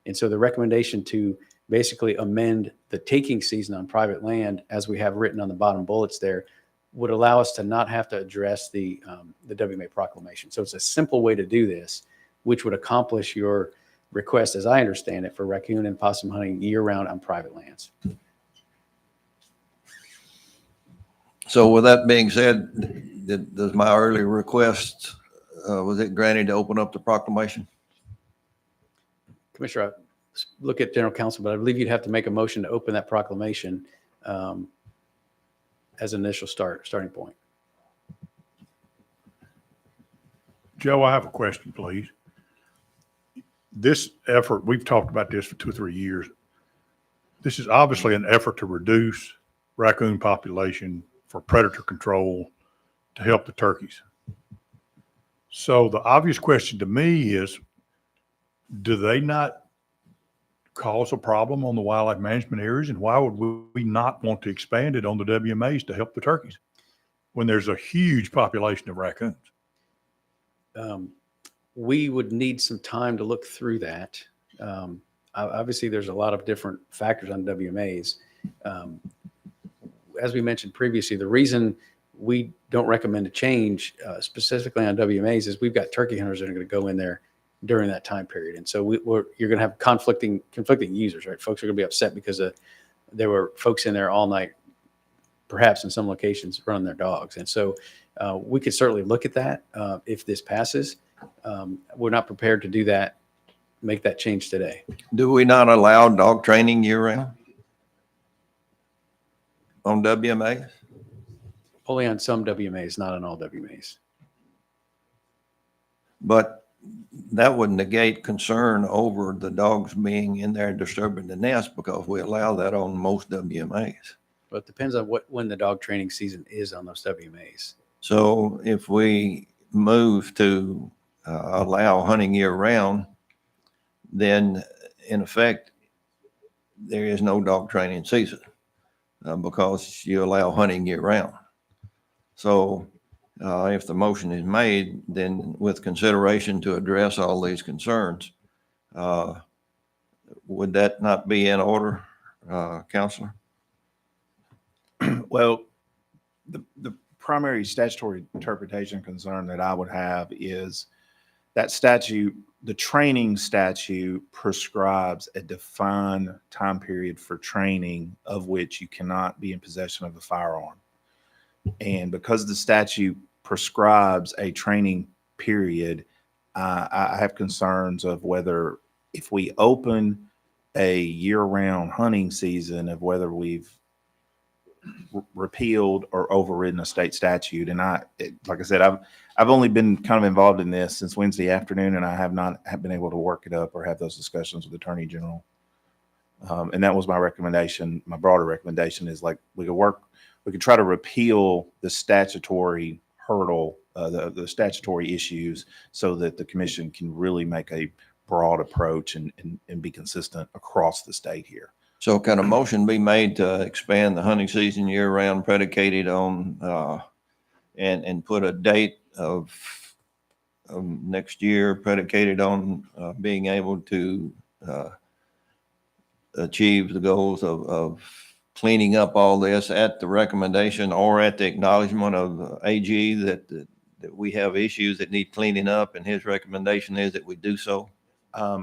And so the recommendation to basically amend the taking season on private land, as we have written on the bottom bullets there, would allow us to not have to address the WMA proclamation. So it's a simple way to do this, which would accomplish your request, as I understand it, for raccoon and possum hunting year-round on private lands. So with that being said, does my earlier request, was it granted to open up the proclamation? Commissioner, I look at general counsel, but I believe you'd have to make a motion to open that proclamation as an initial starting point. Joe, I have a question, please. This effort, we've talked about this for 2 or 3 years. This is obviously an effort to reduce raccoon population for predator control to help the turkeys. So the obvious question to me is, do they not cause a problem on the wildlife management areas? And why would we not want to expand it on the WMAs to help the turkeys when there's a huge population of raccoons? We would need some time to look through that. Obviously, there's a lot of different factors on WMAs. As we mentioned previously, the reason we don't recommend a change specifically on WMAs is we've got turkey hunters that are going to go in there during that time period. And so you're going to have conflicting users, right? Folks are going to be upset because there were folks in there all night, perhaps in some locations, running their dogs. And so we could certainly look at that if this passes. We're not prepared to do that, make that change today. Do we not allow dog training year round on WMAs? Only on some WMAs, not on all WMAs. But that would negate concern over the dogs being in there disturbing the nest, because we allow that on most WMAs. But it depends on when the dog training season is on those WMAs. So if we move to allow hunting year round, then in effect, there is no dog training season because you allow hunting year round. So if the motion is made, then with consideration to address all these concerns, would that not be in order, Counselor? Well, the primary statutory interpretation concern that I would have is that statute, the training statute, prescribes a defined time period for training of which you cannot be in possession of a firearm. And because the statute prescribes a training period, I have concerns of whether, if we open a year-round hunting season, of whether we've repealed or overridden a state statute. And like I said, I've only been kind of involved in this since Wednesday afternoon, and I have not been able to work it up or have those discussions with the Attorney General. And that was my recommendation. My broader recommendation is, like, we could try to repeal the statutory hurdle, the statutory issues, so that the commission can really make a broad approach and be consistent across the state here. So can a motion be made to expand the hunting season year round, predicated on and put a date of next year predicated on being able to achieve the goals of cleaning up all this at the recommendation or at the acknowledgement of AG that we have issues that need cleaning up, and his recommendation is that we do so? I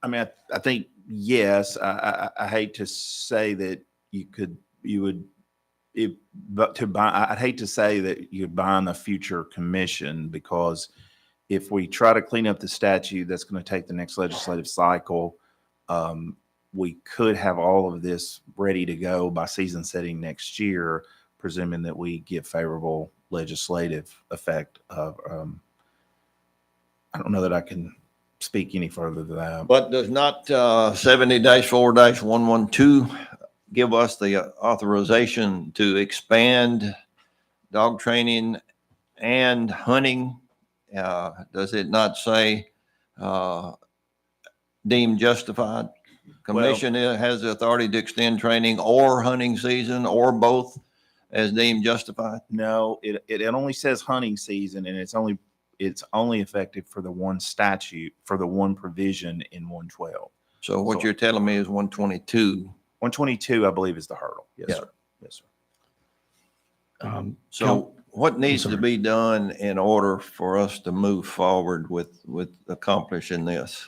mean, I think, yes. I hate to say that I'd hate to say that you'd bind the future commission, because if we try to clean up the statute, that's going to take the next legislative cycle. We could have all of this ready to go by season setting next year, presuming that we get favorable legislative effect of, I don't know that I can speak any further than that. But does not 70-4-112 give us the authorization to expand dog training and hunting? Does it not say deemed justified? Commission has the authority to extend training or hunting season or both as deemed justified? No, it only says hunting season, and it's only effective for the one statute, for the one provision in 112. So what you're telling me is 122. 122, I believe, is the hurdle. Yes, Yeah. sir. Yes, sir. So what needs to be done in order for us to move forward with accomplishing this?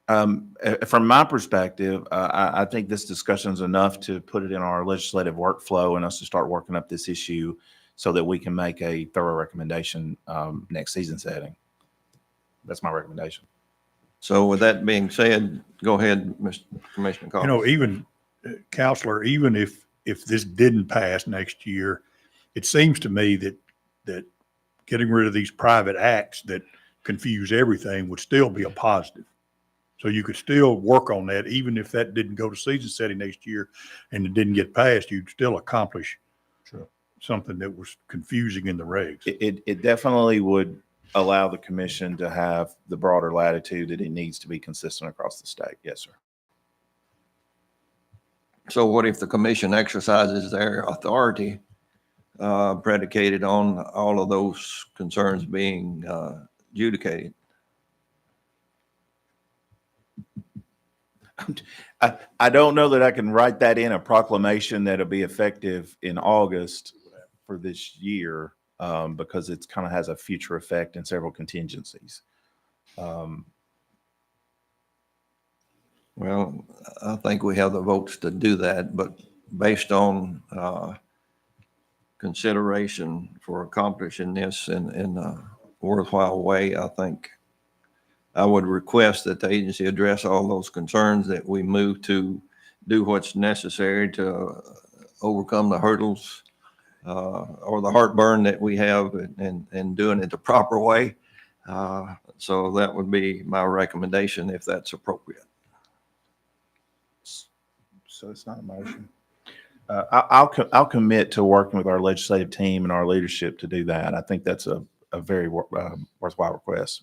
From my perspective, I think this discussion is enough to put it in our legislative workflow and us to start working up this issue so that we can make a thorough recommendation next season setting. That's my recommendation. So with that being said, go ahead, Mr. Commissioner Collins. You know, even Counselor, even if this didn't pass next year, it seems to me that getting rid of these private acts that confuse everything would still be a positive. So you could still work on that, even if that didn't go to season setting next year and it didn't get passed, you'd still accomplish something that was confusing in the regs. It definitely would allow the commission to have the broader latitude that it needs to be consistent across the state. Yes, sir. So what if the commission exercises their authority predicated on all of those concerns being adjudicated? I don't know that I can write that in a proclamation that'll be effective in August for this year because it kind of has a future effect in several contingencies. Well, I think we have the votes to do that, but based on consideration for accomplishing this in a worthwhile way, I think I would request that the agency address all those concerns, that we move to do what's necessary to overcome the hurdles or the heartburn that we have in doing it the proper way. So that would be my recommendation if that's appropriate. So it's not a motion. I'll commit to working with our legislative team and our leadership to do that. I think that's a very worthwhile request.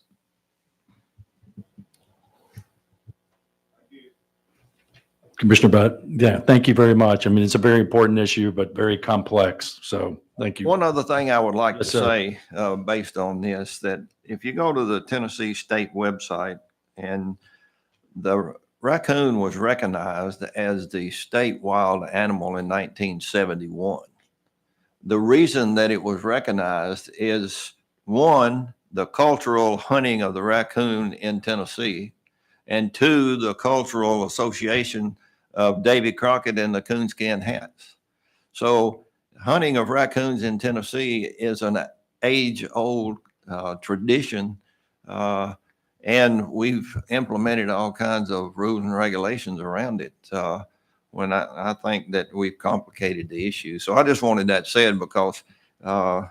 Commissioner Butt, yeah, thank you very much. I mean, it's a very important issue, but very complex. So thank you. One other thing I would like Yes, to sir. say based on this, that if you go to the Tennessee State website, and the raccoon was recognized as the state wild animal in 1971. The reason that it was recognized is, one, the cultural hunting of the raccoon in Tennessee, and two, the cultural association of Davy Crockett and the coonskin hats. So hunting of raccoons in Tennessee is an age-old tradition, and we've implemented all kinds of rules and regulations around it. When I think that we've complicated the issue. So I just wanted that said because I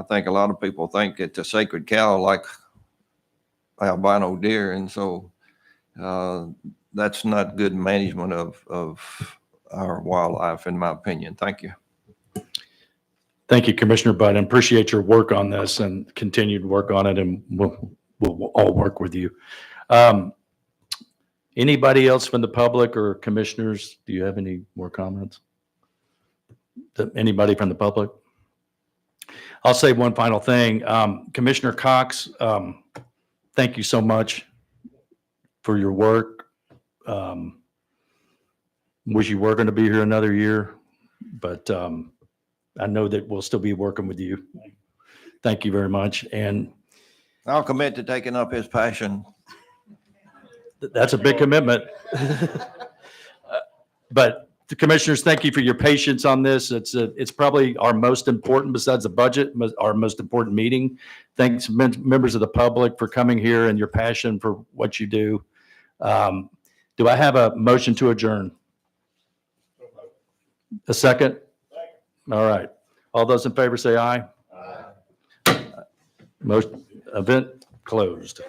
think a lot of people think it's a sacred cow like albino deer, and so that's not good management of our wildlife, in my opinion. Thank you. Thank you, Commissioner Butt, and appreciate your work on this and continued work on it, and we'll all work with you. Anybody else from the public or commissioners? Do you have any more comments? Anybody from the public? I'll say one final thing. Commissioner Cox, thank you so much for your work. Wish you were going to be here another year, but I know that we'll still be working with you. Thank you very much. And I'll commit to taking up his passion. that's a big commitment. But The commissioners, thank you for your patience on this. It's probably our most important, besides the budget, our most important meeting. Thanks, members of the public, for coming here and your passion for what you do. Do I have a motion to adjourn? A second? All right. All those in favor say aye. Aye. Most event closed.